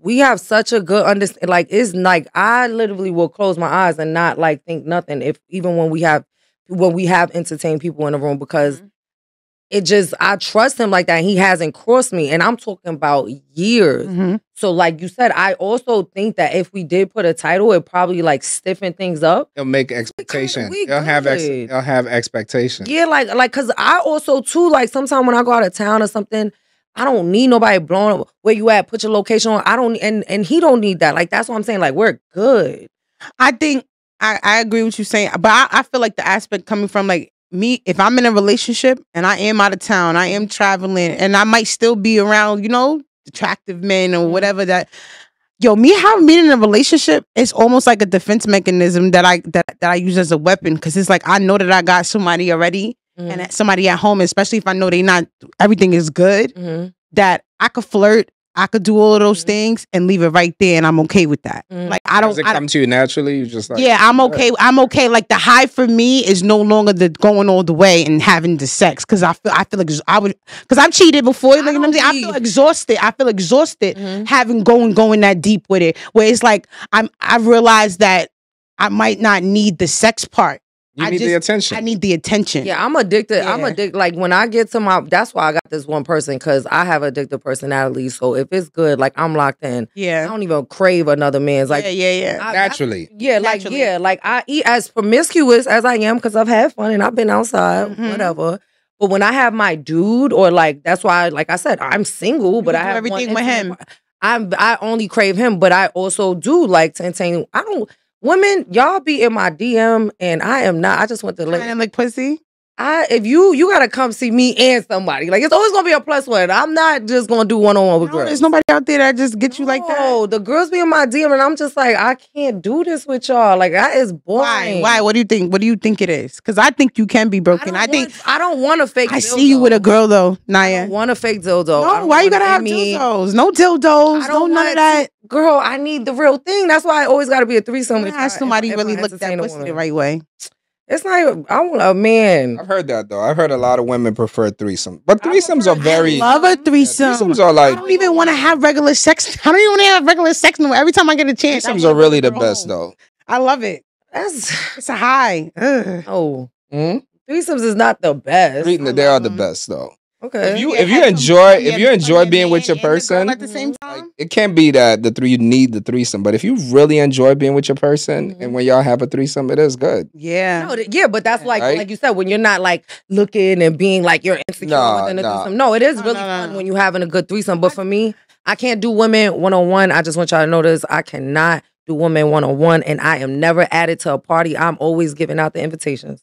we have such a good understanding. Like, it's like I literally will close my eyes and not like think nothing. If even when we have entertained people in the room, because it just, I trust him like that. He hasn't crossed me, and I'm talking about years. Mhm. So, like you said, I also think that if we did put a title, it probably like stiffen things up. They'll make expectation. we They'll have good. they'll have expectation. Yeah, like, cause I also too, like, sometimes when I go out of town or something, I don't need nobody blowing up where you at, put your location on. I don't, and he don't need that. Like, that's what I'm saying. Like, we're good. I think I agree with you saying, but I feel like the aspect coming from like me, if I'm in a relationship and I am out of town, I am traveling, and I might still be around, you know, attractive men or whatever that. Yo, me having been in a relationship, it's almost like a defense mechanism that I use as a weapon, because it's like I know that I got somebody already and that somebody at home, especially if I know everything is good, that I could flirt, I could do all of those things and leave it right there, and I'm okay with that. Like Does it come to you naturally? You just like, yeah, I'm okay. I'm okay. Like the high for me is no longer the going all the way and having the sex, because I feel like because I've cheated before. Like, you know what I'm saying? I feel exhausted. Having going that deep with it. Where it's like I've realized that I might not need the sex part. You need the attention. I need the attention. Yeah, I'm addicted. Yeah. I'm addicted. Like, when I get to that's why I got this one person, because I have addictive personality. So if it's good, like, I'm locked in. I Yeah. don't even crave another man's. Like, Yeah. Naturally. like I eat as promiscuous as I am, because I've had fun and I've been outside, whatever. But when I have my dude, or like, that's why, like I said, I'm single, but can I do have everything one with intimate him. I only crave him, but I also do like to entertain. Women, y'all be in my DM, and I am not. I just want to Kind of like pussy. if you gotta come see me and somebody. Like, it's always gonna be a plus one. I'm not just gonna do one-on-one with No, girls. there's nobody out there that just get you like that. Oh, the girls be in my DM, and I'm just like, I can't do this with y'all. Like, that is boring. Why? What do you think? What do you think it is? Because I think you can be broken. I don't want a fake. I see you with a girl though, Naya. I don't want a fake dildo. I No, don't why you want gotta have any- dildos? No dildos. I No don't none want of that. Girl, I need the real thing. That's why I always got to be a threesome. Has somebody if really I looked at entertain a pussy the woman. right way? It's like, I want a man. I've heard that though. I've heard a lot of women prefer threesome, but threesomes are very. Love a threesome. Threesomes are I like don't even want to have regular sex. I don't even want to have regular sex no more. Every time I get a chance, I threesomes wanna are really the go best home. though. I love it. That's It's a high. Ugh. oh, Hmm? threesomes is not the best. They are the best though. Okay. If you Yeah, enjoy being with your and the girl person, at the same like, time. it can't be that you need the threesome. But if you really enjoy being with your person, and when y'all have a threesome, it is good. Yeah. No, yeah, but that's like Right? like you said, when you're not like looking and being like you're insecure Nah, within a nah. threesome. No, it is No, really no, fun no. when you're having a good threesome. But for me, I can't do women one-on-one. I just want y'all to know this. I cannot do women one-on-one, and I am never added to a party. I'm always giving out the invitations.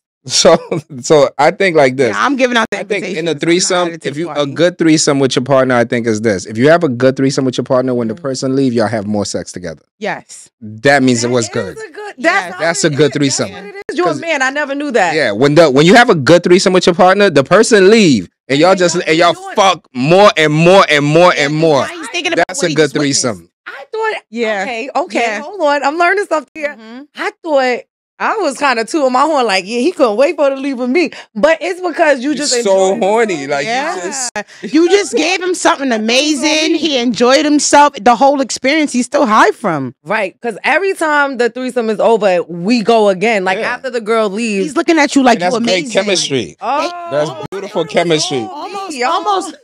So I think like this. Yeah, I'm giving out the I think in invitations. a I'm not threesome, added to if the you a party. good threesome with your partner, I think is this. If you have a good threesome with your partner, when the person leave, y'all have more sex together. Yes. That means it was good. Yes. That's a good threesome. That's what it is. You're a man. I never knew that. Yeah, when you have a good threesome with your partner, the person leave and y'all y'all fuck more and more and more and more. Now he's thinking about That's what a he good just witnessed. threesome. I thought, Yeah. okay, Yeah. hold on. I'm learning something here. Mhm. I thought I was kind of tooting my horn, like, yeah, he couldn't wait for her to leave with me. But it's because you just You're so enjoyed the horny, song. like Yeah. You just gave him something amazing. He enjoyed himself. The whole experience, he's still high from. Right, because every time the threesome is over, we go again. Like, Yeah. after the girl leaves. He's looking at you like And that's you great amazing. chemistry. Oh, That's beautiful chemistry.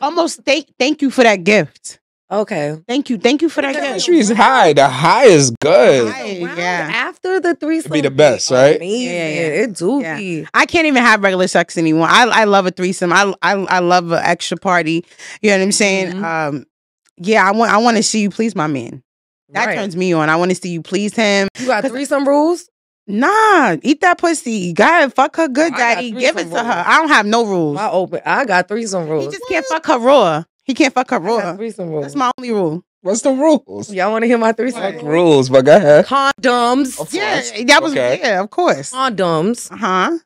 Almost. Thank you for that gift. okay. Thank you for that gift. Chemistry is high. The high is good. Yeah. After the threesome, be the best, right? Amazing. Yeah. It do Yeah. be. I can't even have regular sex anymore. I love a threesome. I love an extra party. You know what I'm saying? Mhm. Yeah, I want to see you please my man. That Right. turns me on. I want to see you please him. You got threesome rules? Nah, eat that pussy. Go ahead, fuck her good, I got daddy. Give it threesome to her. rules. I don't have no rules. I got threesome He rules. just can't fuck her raw. He can't fuck her I got raw. threesome rules. That's my only rule. What's the rules? Y'all want to hear my threesome Fuck rules? rules, but go ahead. Condoms. Of Yeah, course. that was Okay. yeah, of course. Condoms. Uh-huh.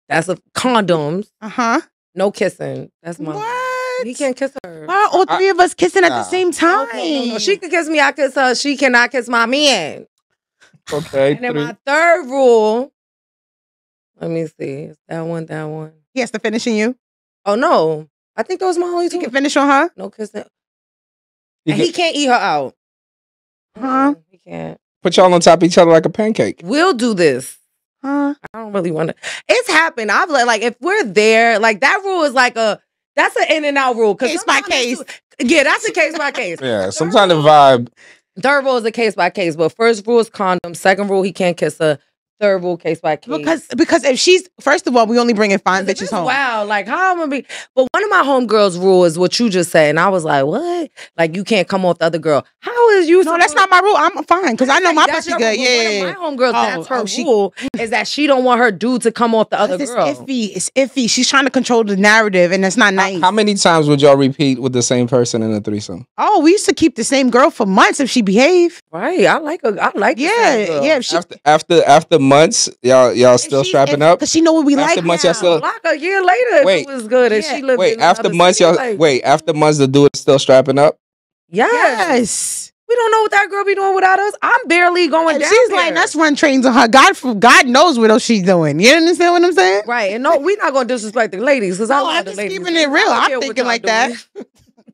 That's a condoms. Uh-huh. No kissing. That's my. What? He can't kiss her. Why are all three of us kissing at the Nah. same No, time? no. She can kiss me. I kiss her. She cannot kiss my man. Okay. And then three. my third rule. Let me see. Is that one? That one. He has to finish in you. Oh no. I think those my only He two. can finish on her. No kissing. You And he can't eat her out. Huh? He can't. Put y'all on top of each other like a pancake. We'll do this. Huh? I don't really want to. It's happened. I've like if we're there, like that rule is like that's an in and out rule. Case by sometimes case. Yeah, that's a case by case. Yeah, sometimes the vibe. Third rule is a case by case, but first rule is condom. Second rule, he can't kiss her. Third rule, case by case. Because if she's first of all, we only bringing fine If bitches it's home. Wow, like how I'm gonna be? But one of my homegirls' rule is what you just said, and I was like, what? Like you can't come off the other girl. How is you? No, that's not my rule. I'm fine because I know my That's pussy your good. rule, but Yeah. one of my homegirls, that's her she- rule is that she don't want her dude to come off the other It's girl. iffy. It's iffy. She's trying to control the narrative, and that's not nice. How many times would y'all repeat with the same person in a threesome? Oh, we used to keep the same girl for months if she behaved. Right, I like the same girl. Yeah. If she, After months, y'all still strapping up? because she know what we After like. months, y'all now. still- Like a year later, Wait. if it was good, and Yeah. she lived. Wait, in after another months, city, y'all like, wait. After months, the dude is still strapping up. Yes. Yes. We don't know what that girl be doing without us. I'm barely going And down she's there. letting us run trains on her. God knows what else she's doing. You understand what I'm saying? Right, and no, we're not going to disrespect the ladies because I No, love I'm the just ladies. keeping it real. I don't I'm care what thinking y'all like doing. that.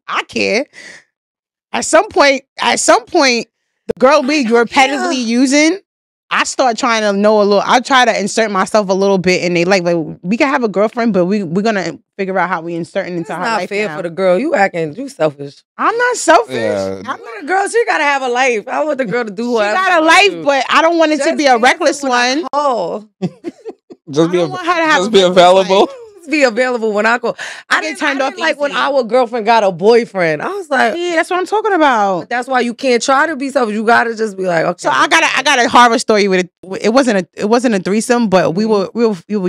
I care. At some point, the girl we repetitively using, I start trying to know a little. I try to insert myself a little bit, and they like we can have a girlfriend, but we're gonna figure out how we insert into It's her not life fair now. for the girl. You selfish. I'm not selfish. Yeah. I want a girl. She gotta have a life. I want the girl to do She whatever got a wanna life, do. but I don't want it to Just be a answer reckless when I one. call. Just I be don't want her to have just a be reckless available. life. Just be available when I call. I get didn't turned off like when easy. our girlfriend got a boyfriend. I was like, Yeah, that's what I'm talking about. that's why you can't try to be selfish. You gotta just be like, okay. So I got a horror story with it. It wasn't a threesome, but we were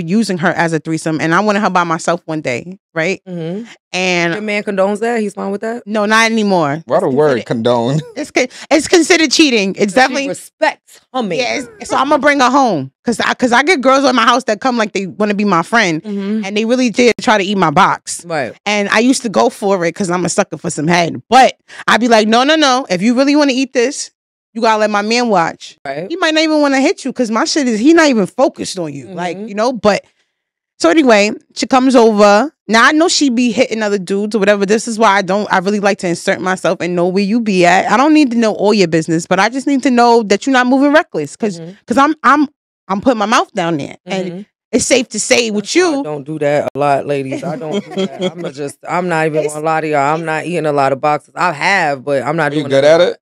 using her as a threesome, and I wanted her by myself one day, right? Mhm. Your And man condones that. He's fine with that. no, not anymore. What a word, condone. It's considered cheating. It's She definitely respects humming. yeah. So I'm gonna bring her home because I get girls at my house that come like they want to be my friend, Mhm. and they really did try to eat my box. Right. And I used to go for it because I'm a sucker for some head. But I'd be like, no. If you really want to eat this, you gotta let my man watch. Right. He might not even want to hit you because my shit is he not even focused on you. Like, Mhm. you know, but so anyway, she comes over. Now I know she be hitting other dudes or whatever. This is why I really like to insert myself and know where you be at. I don't need to know all your business, but I just need to know that you're not moving reckless. Cause I'm putting my mouth down there. And Mhm. it's safe to say with I you. don't do that a lot, ladies. I don't do that. I'm not even gonna lie to y'all. I'm not eating a lot of boxes. I have, but I'm not You doing good a at lot. it?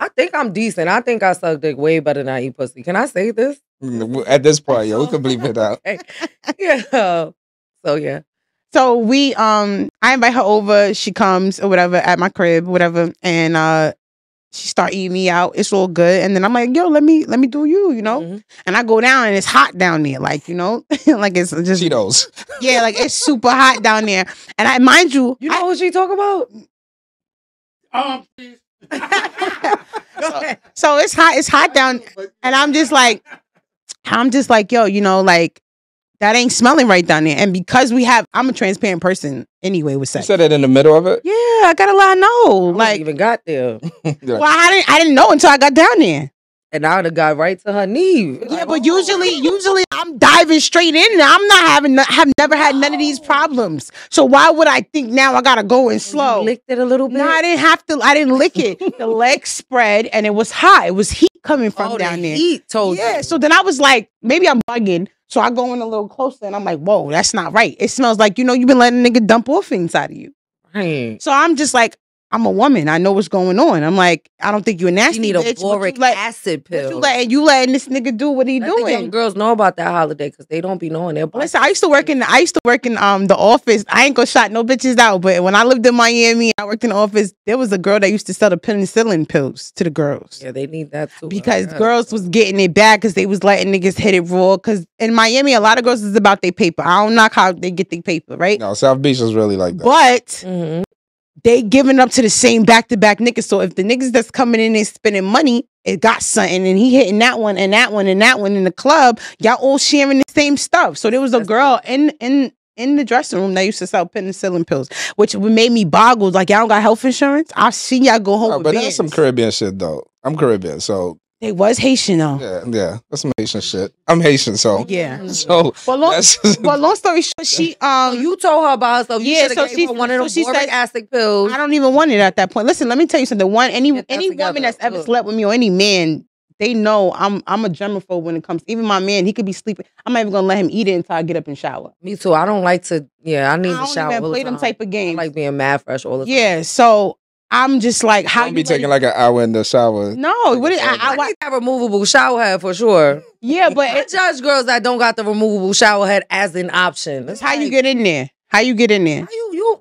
I think I'm decent. I think I suck dick way better than I eat pussy. Can I say this? At this point, yeah, we could bleep it out. Okay. Yeah. So yeah. So we I invite her over, she comes or whatever at my crib, whatever, and she start eating me out. It's all good. And then I'm like, yo, let me do you know? Mhm. And I go down and it's hot down there, like, you know, like it's just Cheetos. yeah, like it's super hot down there. And I mind you, You know what she talk about? so it's hot down, and I'm just like, yo, you know, like that ain't smelling right down there. And because I'm a transparent person anyway with You sex. said it in the middle of it? Yeah, I gotta let her know. I Like, even got there, well, I didn't know until I got down there. and I would have got right to her knee. Yeah, Like, but oh. usually I'm diving straight in. And I'm not have never had none of these problems. So why would I think now I gotta go in slow? You licked it a little bit. No, I didn't have to. I didn't lick it. The legs spread and it was hot. It was heat coming from Oh, down the there. heat told Yeah. you. So then I was like, maybe I'm bugging. So I go in a little closer and I'm like, whoa, that's not right. It smells like, you know, you've been letting a nigga dump off inside of you. Right. So I'm just like, I'm a woman. I know what's going on. I'm like, I don't think you're a nasty You need a bitch. boric acid pill. You letting this nigga do what he Let the young doing? girls know about that holiday because they don't be knowing their body. Listen, I used to work in the office. I ain't gonna shot no bitches out, but when I lived in Miami, I worked in the office. There was a girl that used to sell the penicillin pills to the girls. Yeah, they need that too. Because girls was getting it bad because they was letting niggas hit it raw. Because in Miami, a lot of girls is about their paper. I don't knock how they get their paper, right? No, South Beach is really like that. But they giving up to the same back-to-back niggas. So if the niggas that's coming in and spending money, it got something, and he hitting that one and that one and that one in the club, y'all all sharing the same stuff. So there was a girl in the dressing room that used to sell penicillin pills, which made me boggle. Like, y'all don't got health insurance? I've seen y'all go home with but bands. that's some Caribbean shit, though. I'm Caribbean, so They was Haitian though. yeah, that's some Haitian shit. I'm Haitian, so Yeah. So Well, long story short, she you told her about herself. You Yeah, should so have gave her one of those she boric said- acid pills. I don't even want it at that point. Listen, let me tell you something. Any Get that woman together. that's ever Look. slept with me or any man, they know I'm a germaphobe when it comes. Even my man, he could be sleeping. I'm not even gonna let him eat it until I get up and shower. Me too. I don't like to. Yeah, I need I to don't shower. even all the play them time. type of I games. like being mad fresh all the time. Yeah, so I'm just like, how I'll you be taking let- like an hour in the shower. No, what is, I need that removable shower head for sure. yeah, but I judge girls that don't got the removable shower head as an option. it's how you get in there. How you get in there? You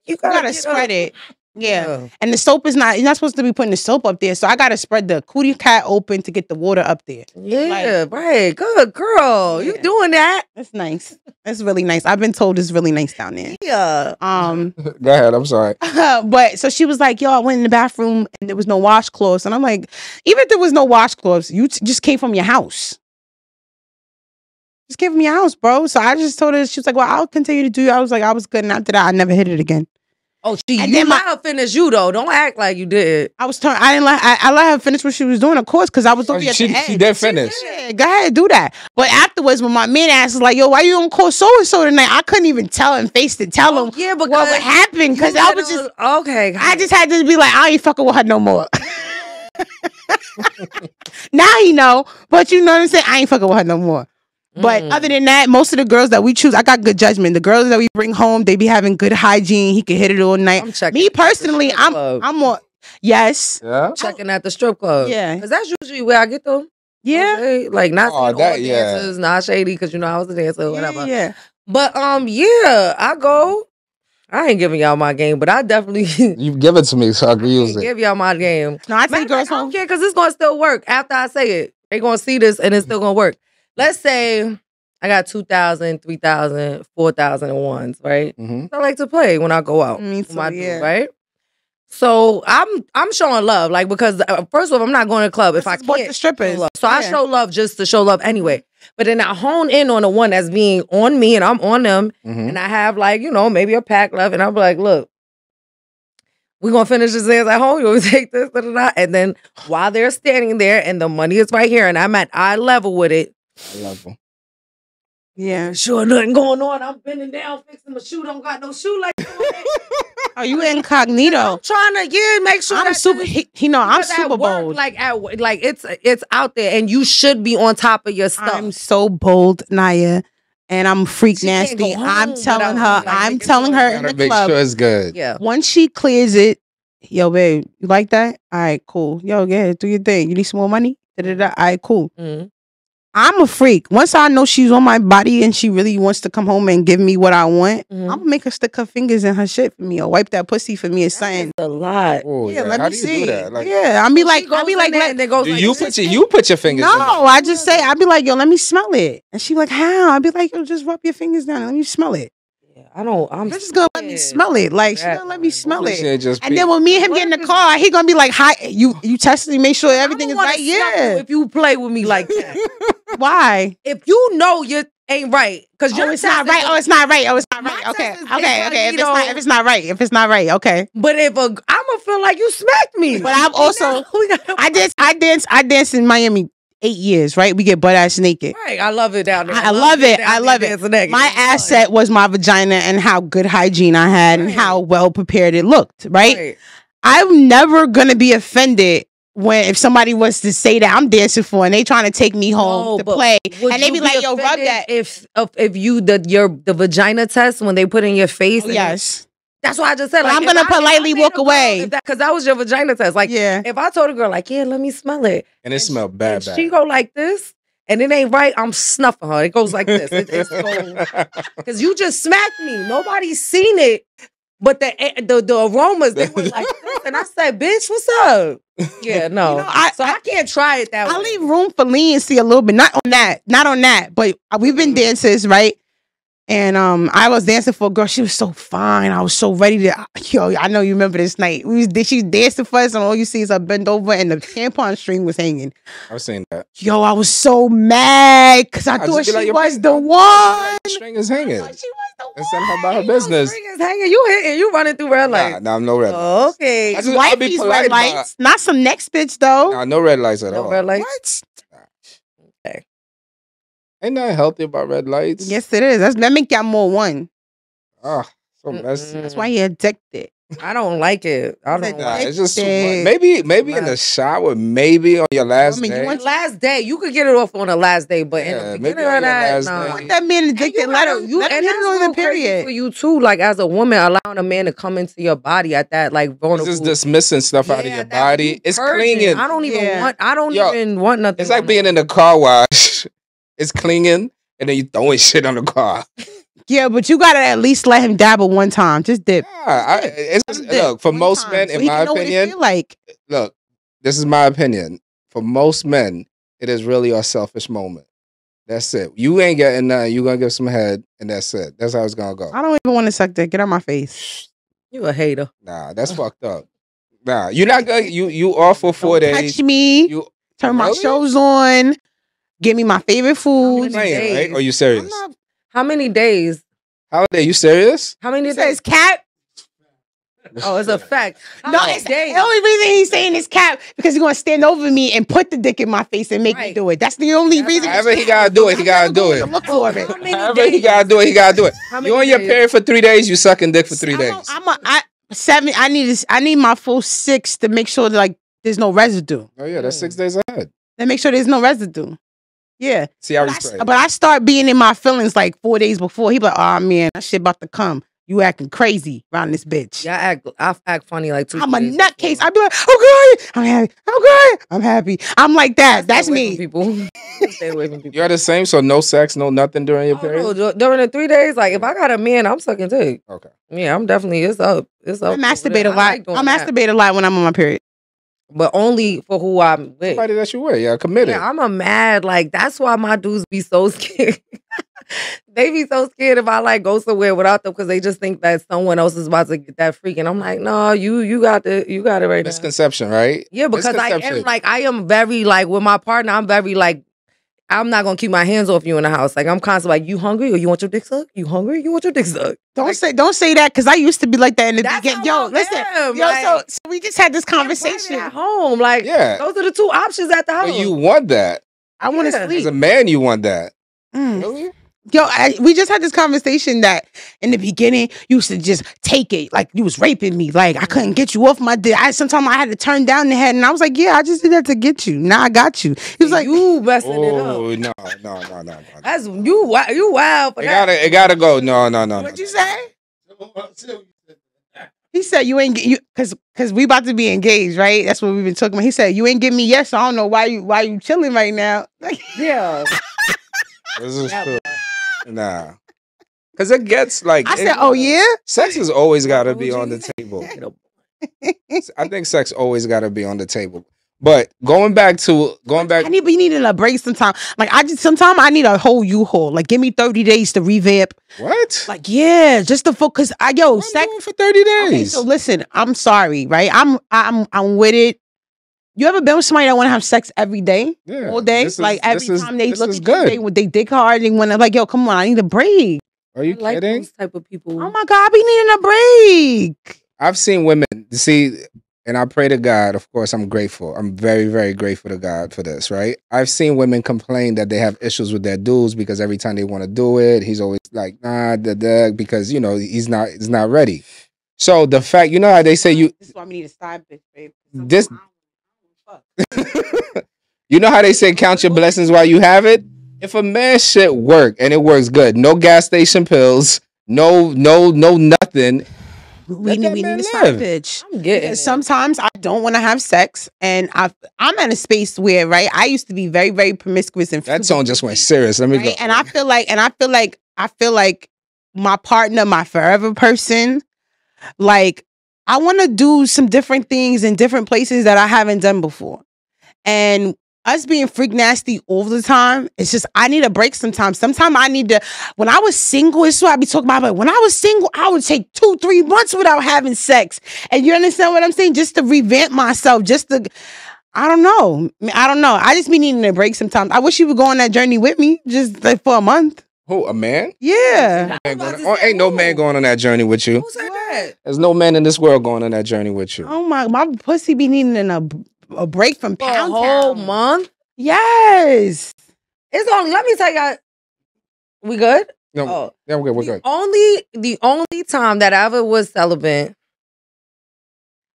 You gotta get spread up. it. Yeah. And the soap is not, you're not supposed to be putting the soap up there. So I gotta spread the cootie cat open to get the water up there. Yeah, right. Good girl. You Yeah. doing that? That's nice. That's really nice. I've been told it's really nice down there. Yeah. Go ahead. I'm sorry. But so she was like, yo, I went in the bathroom and there was no washcloths. And I'm like, even if there was no washcloths, you just came from your house. Just came from your house, bro. So I just told her, she was like, well, I'll continue to do it. I was like, I was good. And after that, I never hit it again. Oh, And you then let her finish you though. Don't act like you did. I was I didn't let I let her finish what she was doing, of course, because I was looking at the edge. She did finish. Yeah, go ahead, do that. But afterwards, when my man asked, was like, yo, why you don't call so and so tonight? I couldn't even tell him face to tell him Yeah, because what would happen. Because you I let was her- just okay. I just had to be like, I ain't fucking with her no more. Now he know, but you know what I'm saying? I ain't fucking with her no more. But other than that, most of the girls that we choose, I got good judgment. The girls that we bring home, they be having good hygiene. He can hit it all night. I'm checking. Me personally, Strip club. I'm more yes. Yeah. checking at the strip club. Yeah. Because that's usually where I get them. Yeah. Okay? Like not Oh, saying that- all yeah. dancers, not shady because you know I was a dancer or whatever. Yeah. But yeah, I go. I ain't giving y'all my game, but I definitely You give it to me so I can use it. give y'all my game. No, I Matter take of girls fact, I don't home. care because it's gonna still work after I say it. They gonna see this and it's still gonna work. Let's say I got 2,000, 3,000, 4,000 and ones, right? Mm-hmm. I like to play when I go out. Me with too, my dude, yeah. right? So I'm showing love, like because first of all, I'm not going to the club if I Support can't the strippers. show love. So I Yeah. show love just to show love anyway. But then I hone in on the one that's being on me and I'm on them, Mm-hmm. and I have like maybe a pack left, and I'm like, look, we're gonna finish this dance at home. You want to take this, da, da, da. And then while they're standing there and the money is right here, and I'm at eye level with it. I love them. Yeah. Sure, nothing going on. I'm bending down, fixing my shoe. Don't got no shoe like Oh, you incognito. I'm trying to make sure I'm that super. this- I'm because at super work, bold. Like it's out there, and you should be on top of your stuff. I'm so bold, Naya, and I'm freak She can't nasty. go I'm home telling her. without, like, I'm making telling sure her you in Gotta the make club. sure it's good. Yeah. Once she clears it, yo, babe, you like that? All right, cool. Yo, yeah, do your thing. You need some more money? Da-da-da. All right, cool. Mhm. I'm a freak. Once I know she's on my body and she really wants to come home and give me what I want, Mhm. I'm gonna make her stick her fingers in her shit for me or wipe that pussy for me or something. That's a lot. Oh, Yeah, let How me do you see. do that? Like, Yeah, I'll be like, She goes I'll be in like, there let, and then goes do like, you put your fingers? no, in it? I just say, I'll be like, yo, let me smell it. And she like, how? I'll be like, yo, just rub your fingers down and let me smell it. Yeah, I'm She's just gonna let me scared. smell it. Like, she's That gonna let me one. smell She it. ain't just And then when me and him get in the car, he gonna be like, hi, you tested me, make sure everything I is don't wanna right. snuff you Yeah. if you play with me like that. Why? If you know you ain't right, because Oh, it's not right. Oh, it's not right. Oh, it's not My right. Okay. test is Okay. Okay. If it's not, incognito. if it's not right. If it's not right. Okay. But if I'm gonna feel like you smacked me. But I'm also, I danced in Miami 8 years, right? We get butt ass naked. Right, I love it down there. I love it. I love it. My asset was my vagina and how good hygiene I had and Right. how well prepared it looked, right? Right. I'm never gonna be offended when if somebody was to say that I'm dancing for and they trying to take me home No, to but play would and they you be like, yo, rub offended that. if you the vagina test when they put in your face. Oh, and yes. That's why I just said, But like, I'm gonna politely walk away. because that was your vagina test. Like, Yeah. if I told a girl, like, yeah, let me smell it, And it smelled bad, and she go like this, and it ain't right, I'm snuffing her. It goes like this. Because you just smacked me. Nobody's seen it, but the aromas, they were like this. And I said, bitch, what's up? Yeah, no. You know, I can't try it that way. I leave room for leniency a little bit. Not on that. But we've been dancers, right? And I was dancing for a girl. She was so fine. I was so ready to. Yo, I know you remember this night. She dancing for us, and all you see is her bend over, and the tampon string was hanging. I've seen that. Yo, I was so mad because I thought she was the one. The string is hanging. She was the one. And send her about her business. String is hanging. You hitting. You running through red lights. Nah, no red lights. Okay. I'll be Wifey's polite red lights, not some next bitch though. Nah, no red lights at No all. red lights. What? Okay. Ain't nothing healthy about red lights. Yes, it is. That make y'all more one. Ah, so messy. That's why you're addicted. I don't like it. I don't Nah, like It's just too Addicted. much. Maybe in the shower, maybe on your last Woman, you day. want- last day. You could get it off on the last day, but in Yeah, the maybe beginning on of your that, last nah. day. Want that man addicted? Let him get and it that's on the real crazy period. for you too. Like as a woman, allowing a man to come into your body at that like It's vulnerable. just dismissing stuff out of Yeah, your that body. you It's purging. clinging. I don't even Yeah. want. I don't Yo, even want nothing. It's like on being it. in a car wash. It's clinging, and then you throwing shit on the car. Yeah, but you gotta at least let him dabble one time. Just dip. Look, for One most time, men, so in he my can know what it opinion, feel like. look, this is my opinion. For most men, it is really a selfish moment. That's it. You ain't getting nothing. You gonna give some head, and that's it. That's how it's gonna go. I don't even want to suck dick. Get out my face. You a hater. Nah, that's fucked up. Nah, you're not gonna. You off for 4 Don't days. touch me. You Turn my Really? shows on. Give me my favorite food. many playing, right? days? Or you I'm serious? not. How many days? Holiday, you serious? How many He days? says cap. Oh, it's a fact. How No, many it's days? the only reason he's saying is cap because he's gonna stand over me and put the dick in my face and make me Right. do it. That's the only That's reason. However he gotta do it, he gotta do it. Look for it. How many However he days? gotta do it, he gotta do it. How You many on your days? period for 3 days, you sucking dick for 3 days. Seven. I need my full 6 to make sure that like there's no residue. Oh yeah, that's 6 days ahead. Then make sure there's no residue. Yeah. See how But he's I, but I start being in my feelings like 4 days before. He be like, oh man, that shit about to come. You acting crazy around this bitch. Yeah, I act funny like 2 I'm a days nutcase. before. I be like, oh good, I'm happy. I'm good, I'm happy. I'm like that. That's Stay away me. from people. Stay away from people. You're the same, so no sex, no nothing during your Oh, period. no, during the 3 days, like if I got a man, I'm sucking dick. Okay. Yeah, I'm definitely. It's up. It's up. I masturbate a I lot. like doing I that. masturbate a lot when I'm on my period. But only for who I'm with. Somebody that you with, yeah, committed. Yeah, I'm a mad. Like that's why my dudes be so scared. They be so scared if I like go somewhere without them because they just think that someone else is about to get that freak. And I'm like, no, you got it right now. Misconception, right? Yeah, because I am Misconception. like I am very like with my partner. I'm very like I'm not gonna keep my hands off you in the house. Like I'm constantly like, you hungry or you want your dick sucked? You hungry? You want your dick sucked? Don't say that because I used to be like that in the That's beginning. how Yo, I listen, am, yo, like- so we just had this Private conversation. at home. Like Yeah. those are the two options at the house. But you want that. I want to Yeah. As sleep. a man, you want that. Mm. Really? Yo, we just had this conversation that in the beginning you used to just take it like you was raping me, like I couldn't get you off my dick. Sometimes I had to turn down the head, and I was like, "Yeah, I just did that to get you. Now I got you." He was like, you messing it up. Oh no. That's you wild for that. It gotta go. No. "What'd you say?" He said, "You ain't get you because we about to be engaged, right? That's what we've been talking about." He said, "You ain't give me yes. So I don't know why you chilling right now." Yeah. This is true. Nah. Because it gets like I said, "Oh yeah." sex has always gotta be on the table. I think sex always gotta be on the table. But going back. We needed a break sometime. Like sometimes I need a whole U-Haul. Like give me 30 days to revamp. What? Like yeah, just to focus. What I'm Sex doing for 30 days. Okay, so listen, I'm sorry, right? I'm with it. You ever been with somebody that want to have sex every day, Yeah, all day? this is- Like every this is- time they this look is at good. you, they dick hard. They want to like, yo, come on, I need a break. Are you I like kidding? those type of people. Oh my god, I be needing a break. I've seen women see, and I pray to God. Of course, I'm grateful. I'm very, very grateful to God for this. Right? I've seen women complain that they have issues with their dudes because every time they want to do it, he's always like, nah, because he's not ready. So the fact, you know how they say you, This is why we need a side bitch, babe. This- you know how they say count your blessings while you have it. If a man shit work and it works good, no gas station pills, no nothing. we Let that need man a side live. bitch. I'm getting Because it. sometimes I don't want to have sex, and I'm in a space where, right, I used to be very, very promiscuous and That super tone just went freaky, serious. Let me right? go. And I feel like my partner, my forever person, like I want to do some different things in different places that I haven't done before, and us being freak nasty all the time, it's just I need a break sometimes. Sometimes I need to. When I was single, it's what I be talking about. But when I was single, I would take 2-3 months without having sex, and you understand what I'm saying? Just to revamp myself, just to. I don't know. I just be needing a break sometimes. I wish you would go on that journey with me, just like for a month. Who, a man? Yeah. Ain't no man going on that journey with you. Who said that? There's no man in this world going on that journey with you. Oh my pussy be needing a break from For a pound whole town. month? Yes. It's only, let me tell you, we good? No, Oh. yeah, we're good. We're good. The only time that I ever was celibate,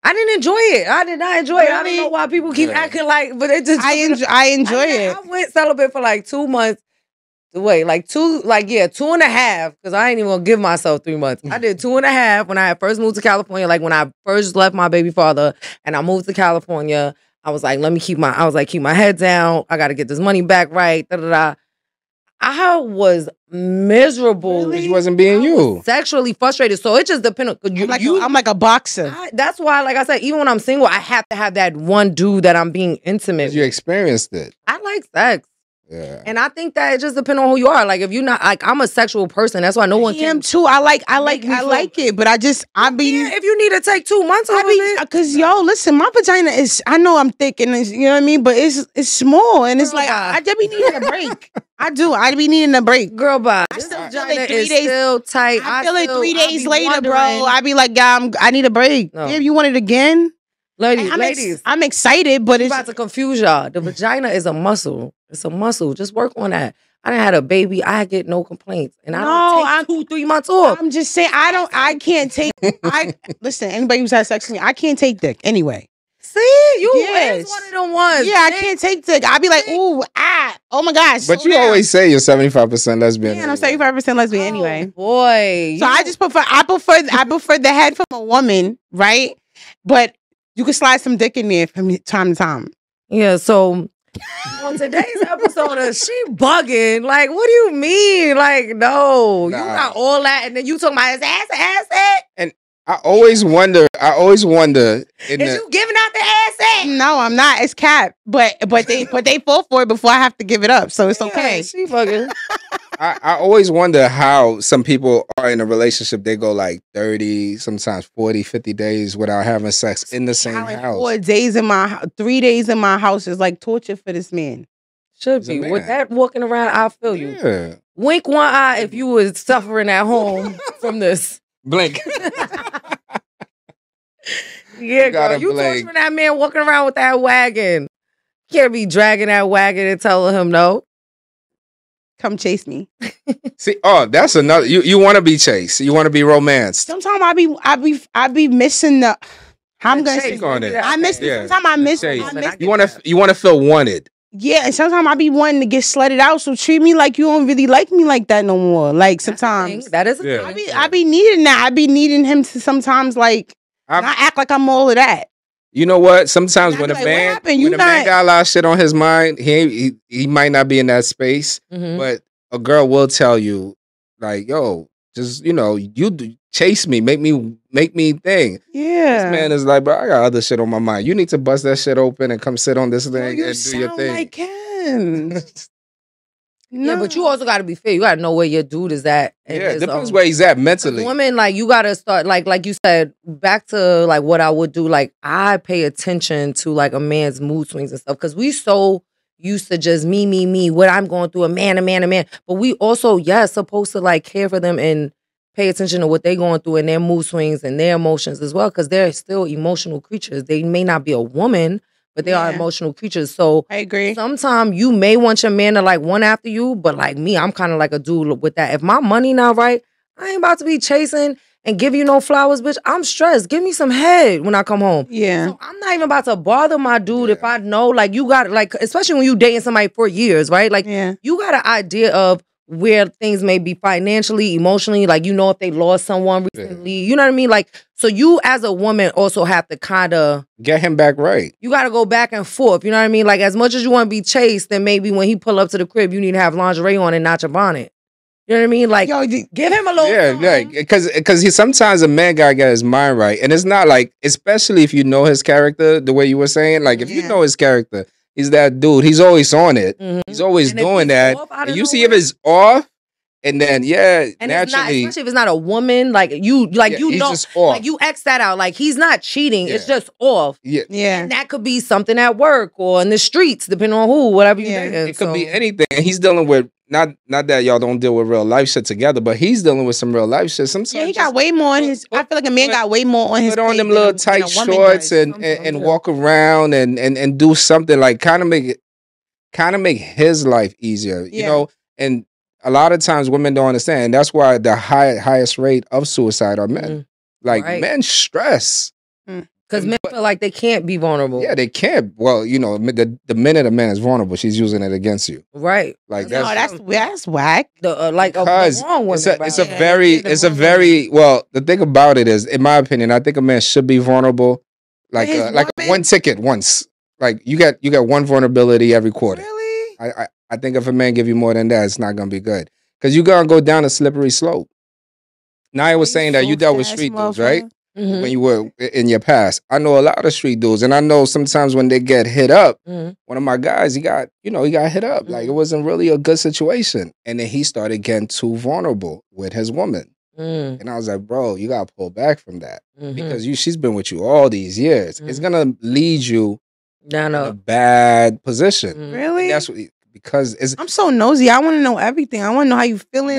I didn't enjoy it. I did not enjoy it. I don't Really? know why people keep acting like, but it just I enjoy it. I went celibate for like 2 months. Wait, like 2.5, because I ain't even gonna give myself 3 months. I did 2.5 when I had first moved to California. Like when I first left my baby father and I moved to California, I was like, keep my head down. I gotta get this money back right. Da da da. I was miserable. Because you wasn't being you. Sexually frustrated. So it just depends. I'm like a boxer. That's why, like I said, even when I'm single, I have to have that one dude that I'm being intimate You with. experienced it. I like sex. Yeah. And I think that it just depends on who you are. Like if you're not, like I'm a sexual person. That's why no one I can. am too. I like me feel- it, but I be. Yeah, if you need to take 2 months off of it. Cause yo, listen, my vagina is. I know I'm thick and it's, you know what I mean, but it's small and it's Girl, like bye. I just be needing a break. I do. I be needing a break. Girl, bye. I This still feel vagina like 3 is days. still tight. I feel like 3 I days be later, bro. wondering- I be like, yeah, I need a break. No. Damn, you want it again? Ladies, I'm excited, but I'm it's about to confuse y'all. The vagina is a muscle. It's a muscle. Just work on that. I done had a baby. I get no complaints, and I don't take 2-3 months off. I'm just saying I can't take. Listen. Anybody who's had sex with me, I can't take dick anyway. See, you Yes. is one of them ones. Yeah, I can't take dick. I'll be like, ooh, oh my gosh. But slow you down. always say you're 75% lesbian. Yeah, and I'm 75% lesbian Oh, anyway. boy. So I prefer the head from a woman, right? But you can slide some dick in there from time to time. Yeah, so on today's episode of She Bugging, like, what do you mean? Like, no, you Nah. got all that, and then you talking about his ass. I always wonder. Is you giving out the ass? No, I'm not. It's cap. But they fall for it before I have to give it up. So it's okay. She bugging. I always wonder how some people are in a relationship. They go like 30, sometimes 40, 50 days without having sex in the same house. 3 days in my house is like torture for this man. Should He's a be. man. With that walking around, I feel you. Yeah. Wink one eye if you was suffering at home from this. Blink. Yeah, gotta girl. You blink. torturing that man walking around with that wagon. Can't be dragging that wagon and telling him no. Come chase me. See, that's another. You want to be chased. You want to be romanced. Sometimes I be missing the. I'm gonna Chase say on it. I miss. Yeah. Sometimes I miss. Chase. I miss You want to feel wanted. yeah, and sometimes I be wanting to get slutted out. So treat me like you don't really like me like that no more. Like sometimes That is a Yeah. thing. I be needing that. I be needing him to sometimes like not act like I'm all of that. You know what? Sometimes And I when be a like, what man happened? You when a man not- got a lot of shit on his mind, he might not be in that space. Mhm. But a girl will tell you, like, yo, just chase me, make me think. Yeah. This man is like, bro, I got other shit on my mind. You need to bust that shit open and come sit on this Oh, thing you and do sound your thing. like him. Yeah, but you also got to be fair. You got to know where your dude is at. and Yeah, his, depends where he's at mentally. Women, like, you got to start, like you said, back to, like, what I would do. Like, I pay attention to, like, a man's mood swings and stuff. Because we so used to just me, what I'm going through, a man. But we also, supposed to, like, care for them and pay attention to what they're going through and their mood swings and their emotions as well. Because they're still emotional creatures. They may not be a woman, but they are Yeah. emotional creatures. So I agree. sometimes you may want your man to like one after you, but like me, I'm kind of like a dude with that. If my money not right, I ain't about to be chasing and give you no flowers, bitch. I'm stressed. Give me some head when I come home. Yeah. So I'm not even about to bother my dude if I know, like, you got, like, especially when you dating somebody for years, right? Like, Yeah. you got an idea of where things may be financially, emotionally, like, you know, if they lost someone recently, you know what I mean? Like, so you as a woman also have to kind of get him back right. You got to go back and forth. You know what I mean? Like, as much as you want to be chased, then maybe when he pull up to the crib, you need to have lingerie on and not your bonnet. You know what I mean? Like, Yo, give him a little. Yeah, because he sometimes a man gotta get his mind right, and it's not like, especially if you know his character, the way you were saying, like if you know his character, he's that dude. He's always on it. He's always doing that. And you see if it's off, and then and naturally, it's not, especially if it's not a woman, like you know, like you X that out. Like he's not cheating. It's just off. Yeah. And that could be something at work or in the streets, depending on who, whatever you think. It could be anything. And he's dealing with not that y'all don't deal with real life shit together, but he's dealing with some real life shit. Sometimes he got way more on his. I feel like a man got way more on his. Put on them little tight shorts and walk around and do something like kind of make his life easier, you know. And a lot of times women don't understand. And that's why the highest rate of suicide are men. Like men stress. Because men feel like they can't be vulnerable. Yeah, they can't. Well, you know, the minute a man is vulnerable, she's using it against you. Right. Like that's whack. Because it's a very well. The thing about it is, in my opinion, I think a man should be vulnerable. Like one ticket once. Like you got one vulnerability every quarter. Really? I think if a man give you more than that, it's not gonna be good because you're gonna go down a slippery slope. Naya was saying that you dealt with street dudes, right? When you were in your past. I know a lot of street dudes, and I know sometimes when they get hit up, one of my guys, he got hit up. Like it wasn't really a good situation. And then he started getting too vulnerable with his woman. And I was like, bro, you gotta pull back from that. Because she's been with you all these years. It's gonna lead you in a bad position. Really? That's what because I'm so nosy. I want to know everything. I want to know how you feeling.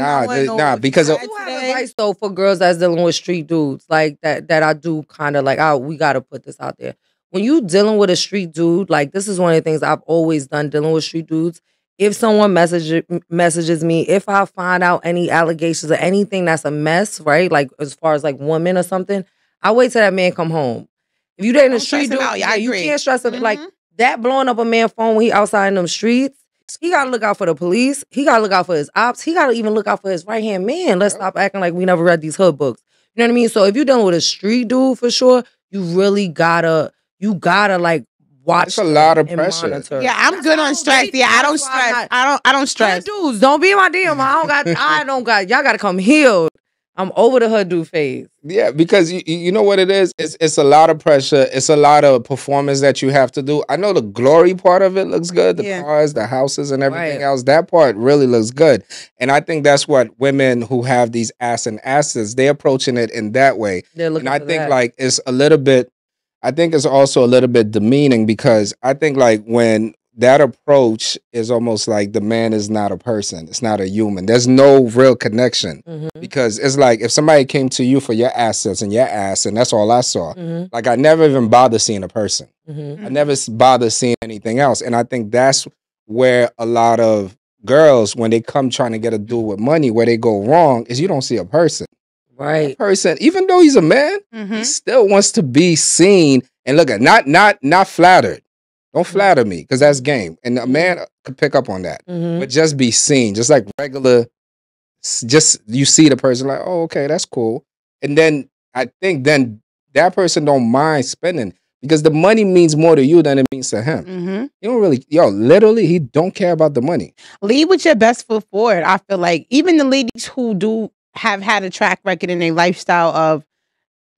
Because I have advice though for girls that's dealing with street dudes like that I do kind of like, we got to put this out there. When you dealing with a street dude, like this is one of the things I've always done dealing with street dudes. If someone messages me, if I find out any allegations or anything that's a mess, right? Like as far as like women or something, I wait till that man come home. If you dating a street dude, you can't stress it. Like that blowing up a man's phone when he outside in them streets. He got to look out for the police. He got to look out for his ops. He got to even look out for his right-hand man. Let's stop acting like we never read these hood books. You know what I mean? So if you're dealing with a street dude, for sure, you really gotta like watch. It's a lot of pressure. Monitor. Yeah, I'm good on stress. Yeah, I don't stress. I don't stress. Dudes, don't be in my DM. I don't got. Y'all got to come healed. I'm over the hood dude phase. Yeah, because you know what it is? It's a lot of pressure. It's a lot of performance that you have to do. I know the glory part of it looks good. The cars, the houses, and everything else. That part really looks good. And I think that's what women who have these asses, they're approaching it in that way. And I think like it's a little bit, I think it's also a little bit demeaning because I think like when that approach is almost like the man is not a person. It's not a human. There's no real connection because it's like if somebody came to you for your assets and your ass, and that's all I saw. Like I never even bothered seeing a person. I never bothered seeing anything else. And I think that's where a lot of girls, when they come trying to get a dude with money, where they go wrong is you don't see a person. Right. That person, even though he's a man, he still wants to be seen and look at not flattered. Don't flatter me because that's game. And a man could pick up on that. But just be seen. Just like regular, just you see the person like, oh, okay, that's cool. And then I think then that person don't mind spending because the money means more to you than it means to him. You don't really, literally, he don't care about the money. Lead with your best foot forward. I feel like even the ladies who do have had a track record in their lifestyle of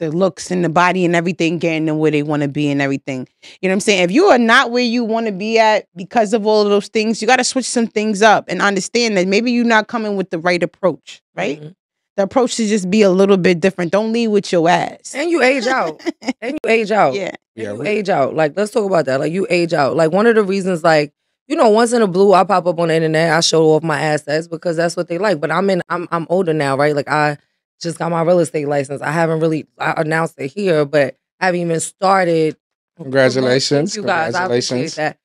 the looks and the body and everything, getting them where they want to be and everything. You know what I'm saying? If you are not where you want to be at because of all of those things, you got to switch some things up and understand that maybe you're not coming with the right approach, right? The approach should just be a little bit different. Don't lead with your ass. And you age out. Yeah. You age out. Like, let's talk about that. Like, you age out. Like, one of the reasons, like, once in a blue, I pop up on the internet, I show off my assets because that's what they like. But I'm older now, right? Like, I just got my real estate license. I haven't really announced it here, but I haven't even started. Congratulations. Thank you guys. Congratulations. I appreciate that.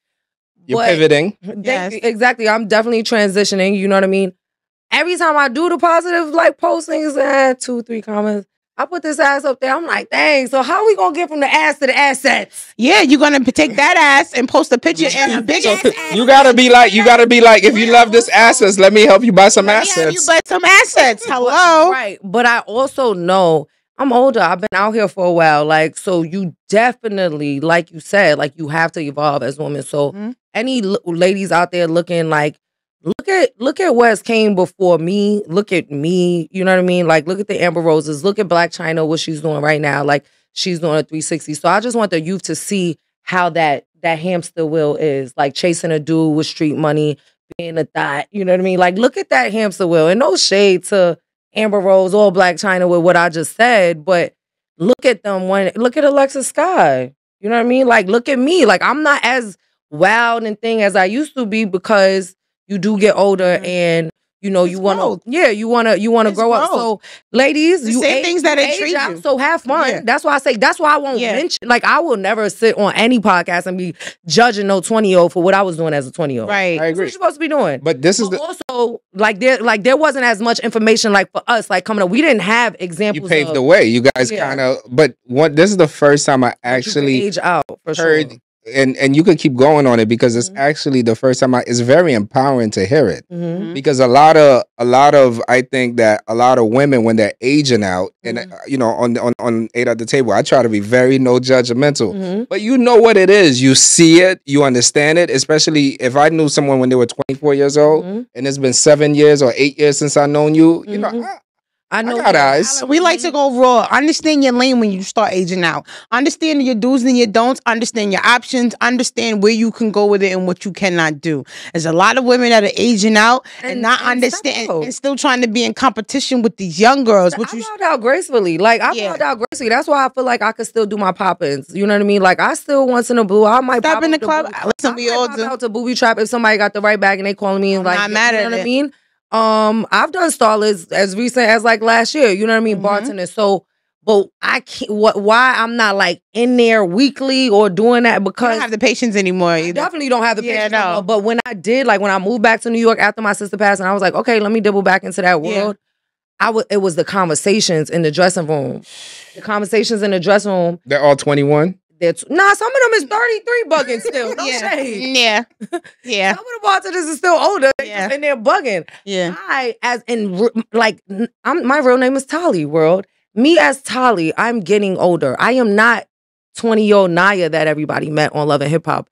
You're pivoting. Yes. Exactly. I'm definitely transitioning. You know what I mean? Every time I do the positive like postings, 2-3 comments, I put this ass up there. I'm like, dang. So how we gonna get from the ass to the assets? Yeah, you're gonna take that ass and post a picture and a big ass. You gotta be like, if you love this assets, let me help you buy some assets. You buy some assets. Hello. Right. But I also know I'm older. I've been out here for a while. Like, so you definitely, like you said, like you have to evolve as women. So any ladies out there looking like, look at what came before me. Look at me. You know what I mean? Like, look at the Amber Roses. Look at Black China, what she's doing right now. Like, she's doing a 360. So I just want the youth to see how that hamster wheel is. Like, chasing a dude with street money, being a thot. You know what I mean? Like, look at that hamster wheel. And no shade to Amber Rose or Black China with what I just said, but look at them look at Alexa Sky. You know what I mean? Like, look at me. Like, I'm not as wild and thing as I used to be because you do get older and you know, you want to, you want to grow up. So, ladies, you say things that intrigue you. So have fun. Yeah. That's why I say. That's why I won't mention. Like, I will never sit on any podcast and be judging no 20-year-old for what I was doing as a 20-year-old. Right, I agree. That's what you're supposed to be doing. But this is also there wasn't as much information like for us. Like coming up, we didn't have examples. You paved the way. You guys kind of. But this is the first time I actually age out for heard. Sure. And you could keep going on it because it's actually the first time it's very empowering to hear it because a lot of I think that a lot of women when they're aging out and you know on 8 at the table I try to be very no judgmental but you know what it is, you see it, you understand it, especially if I knew someone when they were 24 years old and it's been 7 years or 8 years since I known you, you know I got eyes. We like to go raw. Understand your lane when you start aging out. Understand your do's and your don'ts. Understand your options. Understand where you can go with it and what you cannot do. There's a lot of women that are aging out and not understand and still trying to be in competition with these young girls. I found out gracefully. Like, I found out gracefully. That's why I feel like I could still do my pop-ins. You know what I mean? Like, I still once in a blue. I might stop pop in the club. Listen, we all do. Out to booby trap if somebody got the right bag and they calling me and like, not mad at what I mean? I've done starlets as recent as like last year, you know what I mean? Bartending. So, but I can't, why I'm not like in there weekly or doing that because I don't have the patience anymore either. I definitely don't have the patience. No. But when I did, like when I moved back to New York after my sister passed and I was like, okay, let me double back into that world. It was the conversations in the dressing room. The conversations in the dressing room. They're all 21? Nah, some of them is 33 bugging still. No shade. Yeah. Some of the bartenders is still older. And they're bugging. Yeah. My real name is Tali, world. Me as Tali, I'm getting older. I am not 20-year-old Naya that everybody met on Love and Hip Hop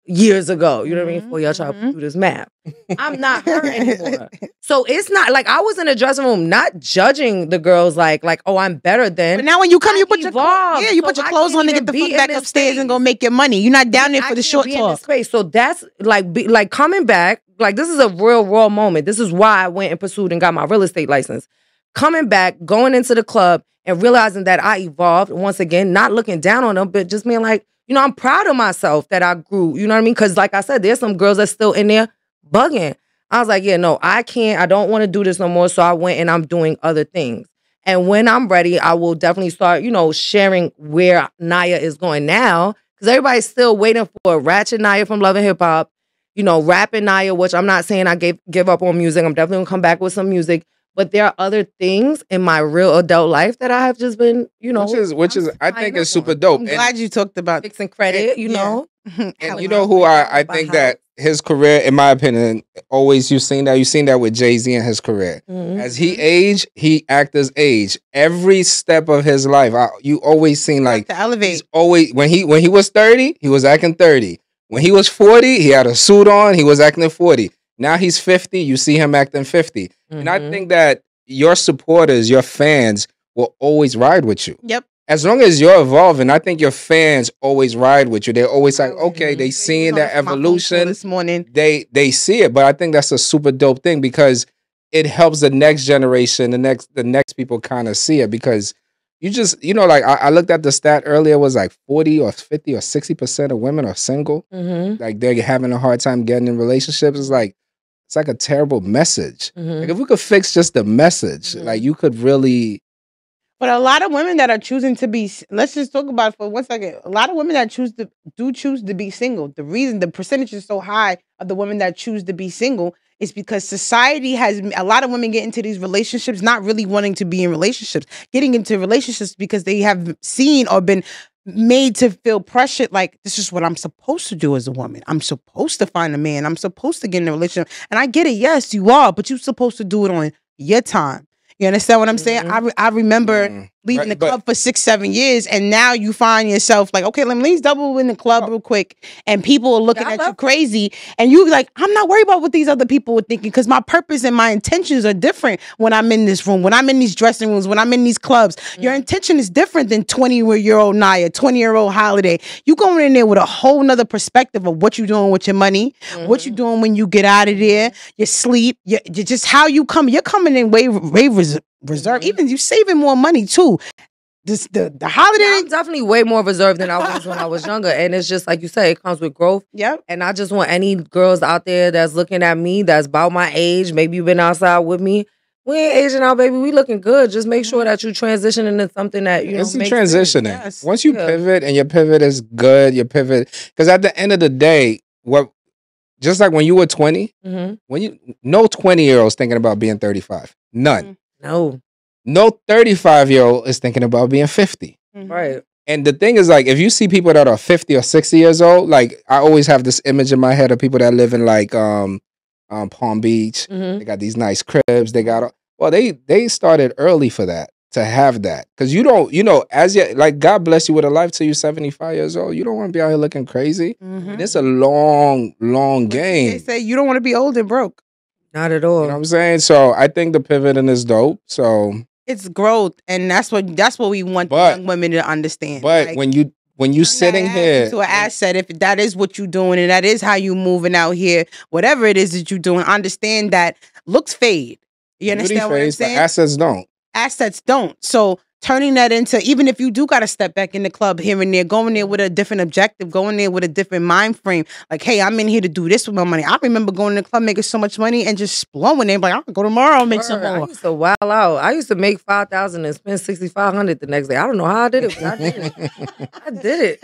years ago. You know what I mean? Before y'all try to do this math. I'm not her anymore. So it's not like I was in the dressing room not judging the girls like, oh, I'm better than. But now when you come, you put your clothes on to get the fuck back upstairs and go make your money. You're not down there for the short talk. So that's like coming back. Like, this is a real raw moment. This is why I went and pursued and got my real estate license. Coming back, going into the club and realizing that I evolved once again, not looking down on them, but just being like, you know, I'm proud of myself that I grew. You know what I mean? Because like I said, there's some girls that's still in there bugging. I was like, yeah, no, I can't. I don't want to do this no more. So I went and I'm doing other things. And when I'm ready, I will definitely start, you know, sharing where Naya is going now. Because everybody's still waiting for Ratchet Naya from Love and Hip Hop. You know, rapping Naya, which I'm not saying I give up on music. I'm definitely going to come back with some music. But there are other things in my real adult life that I have just been, you know. Which is I think is super dope. I'm glad you talked about fixing credit, you know. And you know who I think that his career, in my opinion, always you've seen that with Jay-Z in his career. As he aged, he actors age. Every step of his life, you always seen like to elevate. He's always when he was 30, he was acting 30. When he was 40, he had a suit on, he was acting 40. Now he's 50, you see him acting 50. And I think that your supporters, your fans will always ride with you. Yep. As long as you're evolving, I think your fans always ride with you. They're always like, okay, they seeing that evolution. This morning. They see it. But I think that's a super dope thing because it helps the next generation, the next people kind of see it because you just, you know, like I looked at the stat earlier, it was like 40 or 50 or 60% of women are single. Like they're having a hard time getting in relationships. It's like a terrible message. Like if we could fix just the message, like you could really. But a lot of women that are choosing to be, let's just talk about it for 1 second. A lot of women that choose to be single. The percentage is so high of the women that choose to be single is because society has a lot of women get into these relationships not really wanting to be in relationships, getting into relationships because they have seen or been made to feel pressured, like this is what I'm supposed to do as a woman. I'm supposed to find a man. I'm supposed to get in a relationship. And I get it. Yes, you are, but you're supposed to do it on your time. You understand what I'm saying? I remember leaving the club for 6-7 years, and now you find yourself like, okay, let me double in the club real quick, and people are looking at you crazy, and you like, I'm not worried about what these other people were thinking, because my purpose and my intentions are different when I'm in this room, when I'm in these dressing rooms, when I'm in these clubs. Your intention is different than 20-year-old Naya, 20-year-old Holiday. You going in there with a whole nother perspective of what you're doing with your money, what you're doing when you get out of there, your sleep, your just how you come. You're coming in way reserved. Even you saving more money too. The holiday. Yeah, I'm definitely way more reserved than I was when I was younger, and it's just like you say, it comes with growth. Yep. And I just want any girls out there that's looking at me, that's about my age. Maybe you've been outside with me. We ain't aging out, baby. We looking good. Just make sure that you transition into something that you know. It's transitioning. Yes. Once you pivot and your pivot is good, your pivot, because at the end of the day, just like when you were 20, no 20-year-olds thinking about being 35. None. No 35-year-old is thinking about being 50. Right. And the thing is, like, if you see people that are 50 or 60 years old, like, I always have this image in my head of people that live in like Palm Beach. They got these nice cribs. They got they started early for that, to have that, because you don't, as yet, like, God bless you with a life till you're 75 years old. You don't want to be out here looking crazy. And it's a long game. They say you don't want to be old and broke. Not at all. You know what I'm saying? So I think the pivoting is dope. So it's growth, and that's what we want young women to understand. But like, when you sitting here to an asset, if that is what you're doing and that is how you moving out here, whatever it is that you're doing, understand that looks fade. You understand what I'm saying? But assets don't. Assets don't. So turning that into, even if you do got to step back in the club here and there, going there with a different objective, going there with a different mind frame. Like, hey, I'm in here to do this with my money. I remember going to the club making so much money and just blowing it. Like, I'll go tomorrow and make some more. I used to wild out. I used to make $5,000 and spend $6,500 the next day. I don't know how I did it, but I did it. I did it.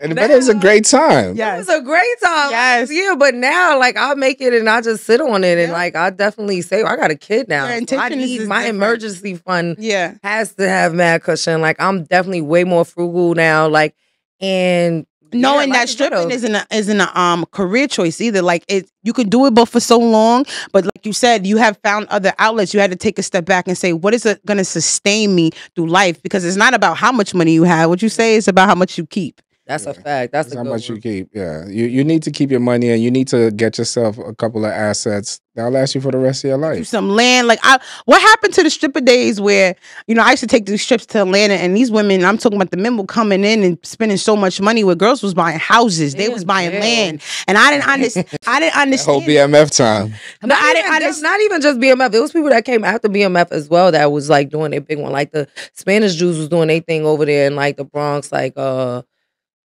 But it was a great time. Yes. It was a great time. Yes. Yeah, but now, like, I'll make it and I just sit on it. And, like, I definitely say, I got a kid now. So I need my emergency fund has to have mad cushion. Like, I'm definitely way more frugal now. Like, and knowing that stripping isn't a career choice either. Like, you could do it but for so long, but like you said, you have found other outlets. You had to take a step back and say, what is it going to sustain me through life? Because it's not about how much money you have. What you say is about how much you keep. That's a fact. That's how much you keep. Yeah, you need to keep your money, and you need to get yourself a couple of assets that'll last you for the rest of your life. Some land. Like, what happened to the stripper days where, I used to take these trips to Atlanta, and these women, I'm talking about the men were coming in and spending so much money where girls was buying houses. They was buying land. And I didn't understand. Whole BMF time. Not even just BMF. It was people that came after BMF as well that was like doing their big one. Like the Spanish Jews was doing their thing over there in like the Bronx, like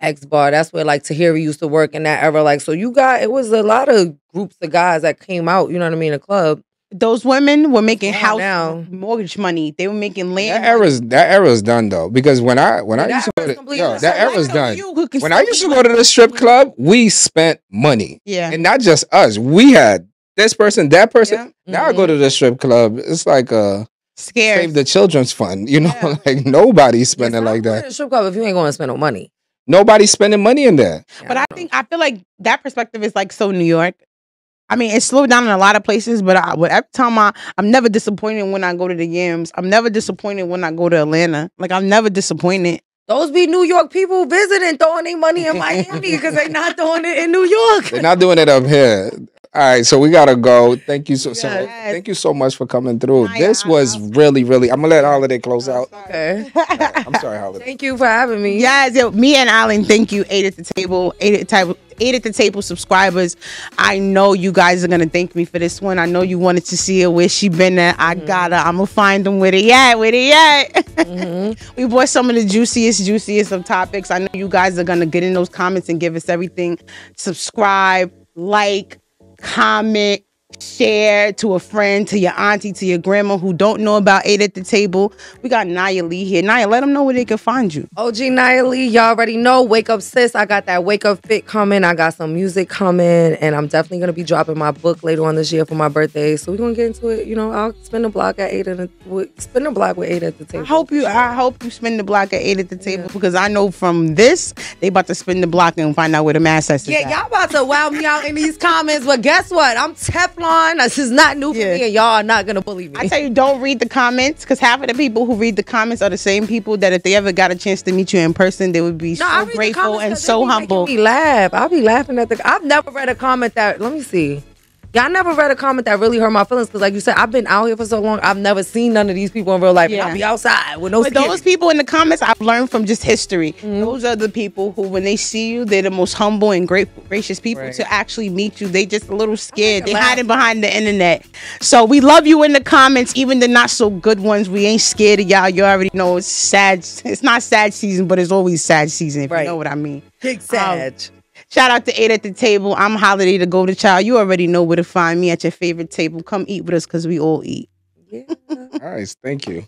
X Bar. That's where like Tahiri used to work in that era. Like, so it was a lot of groups of guys that came out, you know what I mean, a club. Those women were making mortgage money. They were making land. That era's done though, because when I used to go to that era's done. When I used to go to the strip club, we spent money. Yeah, and not just us. We had this person, that person. Yeah. Now I go to the strip club. It's like scared. Save the children's fund. Like nobody's spending like that. The strip club if you ain't going to spend no money. Nobody's spending money in there. But I feel like that perspective is like so New York. I mean, it's slowed down in a lot of places, but every time I'm never disappointed when I go to the Yams. I'm never disappointed when I go to Atlanta. Like, I'm never disappointed. Those be New York people visiting, throwing their money in Miami because they're not doing it in New York. They're not doing it up here. All right, so we gotta go. Thank you thank you so much for coming through. This was really, really. I'm gonna let Holiday close out. Okay. I'm sorry, Holiday. Thank you for having me. Yes, me and Alan. Thank you. 8 at the table. 8 at the table subscribers. I know you guys are gonna thank me for this one. I know you wanted to see her where she been at. I got her. I'm gonna find them with it yet. We brought some of the juiciest of topics. I know you guys are gonna get in those comments and give us everything. Subscribe, like, comment, share to a friend, to your auntie, to your grandma who don't know about 8 at the Table. We got Nia Lee here. Nia, let them know where they can find you. OG Nia Lee, y'all already know. Wake Up Sis. I got that Wake Up Fit coming. I got some music coming. And I'm definitely going to be dropping my book later on this year for my birthday. So we're going to get into it. You know, I'll spin the block at 8 spin the block with 8 at the Table. I hope you spin the block at 8 at the Table because I know from this, they about to spin the block and find out where the mass is. Yeah, y'all about to wow me out in these comments. But guess what? I'm Teflon. This is not new for me, and y'all are not gonna believe me. I tell you, don't read the comments because half of the people who read the comments are the same people that if they ever got a chance to meet you in person, they would be so grateful and so humble. They laugh. I'll be laughing at I've never read a comment that. Let me see. Yeah, I never read a comment that really hurt my feelings because, like you said, I've been out here for so long. I've never seen none of these people in real life. Yeah. I'll be outside with no skin. But those people in the comments, I've learned from just history. Those are the people who, when they see you, they're the most humble and gracious people to actually meet you. They just a little scared. They hiding behind the internet. So we love you in the comments, even the not so good ones. We ain't scared of y'all. You already know it's sad. It's not sad season, but it's always sad season. If you know what I mean. Big sad. Shout out to 8 at the Table. I'm Holiday the Golden Child. You already know where to find me at your favorite table. Come eat with us because we all eat. Yeah. Nice. Thank you.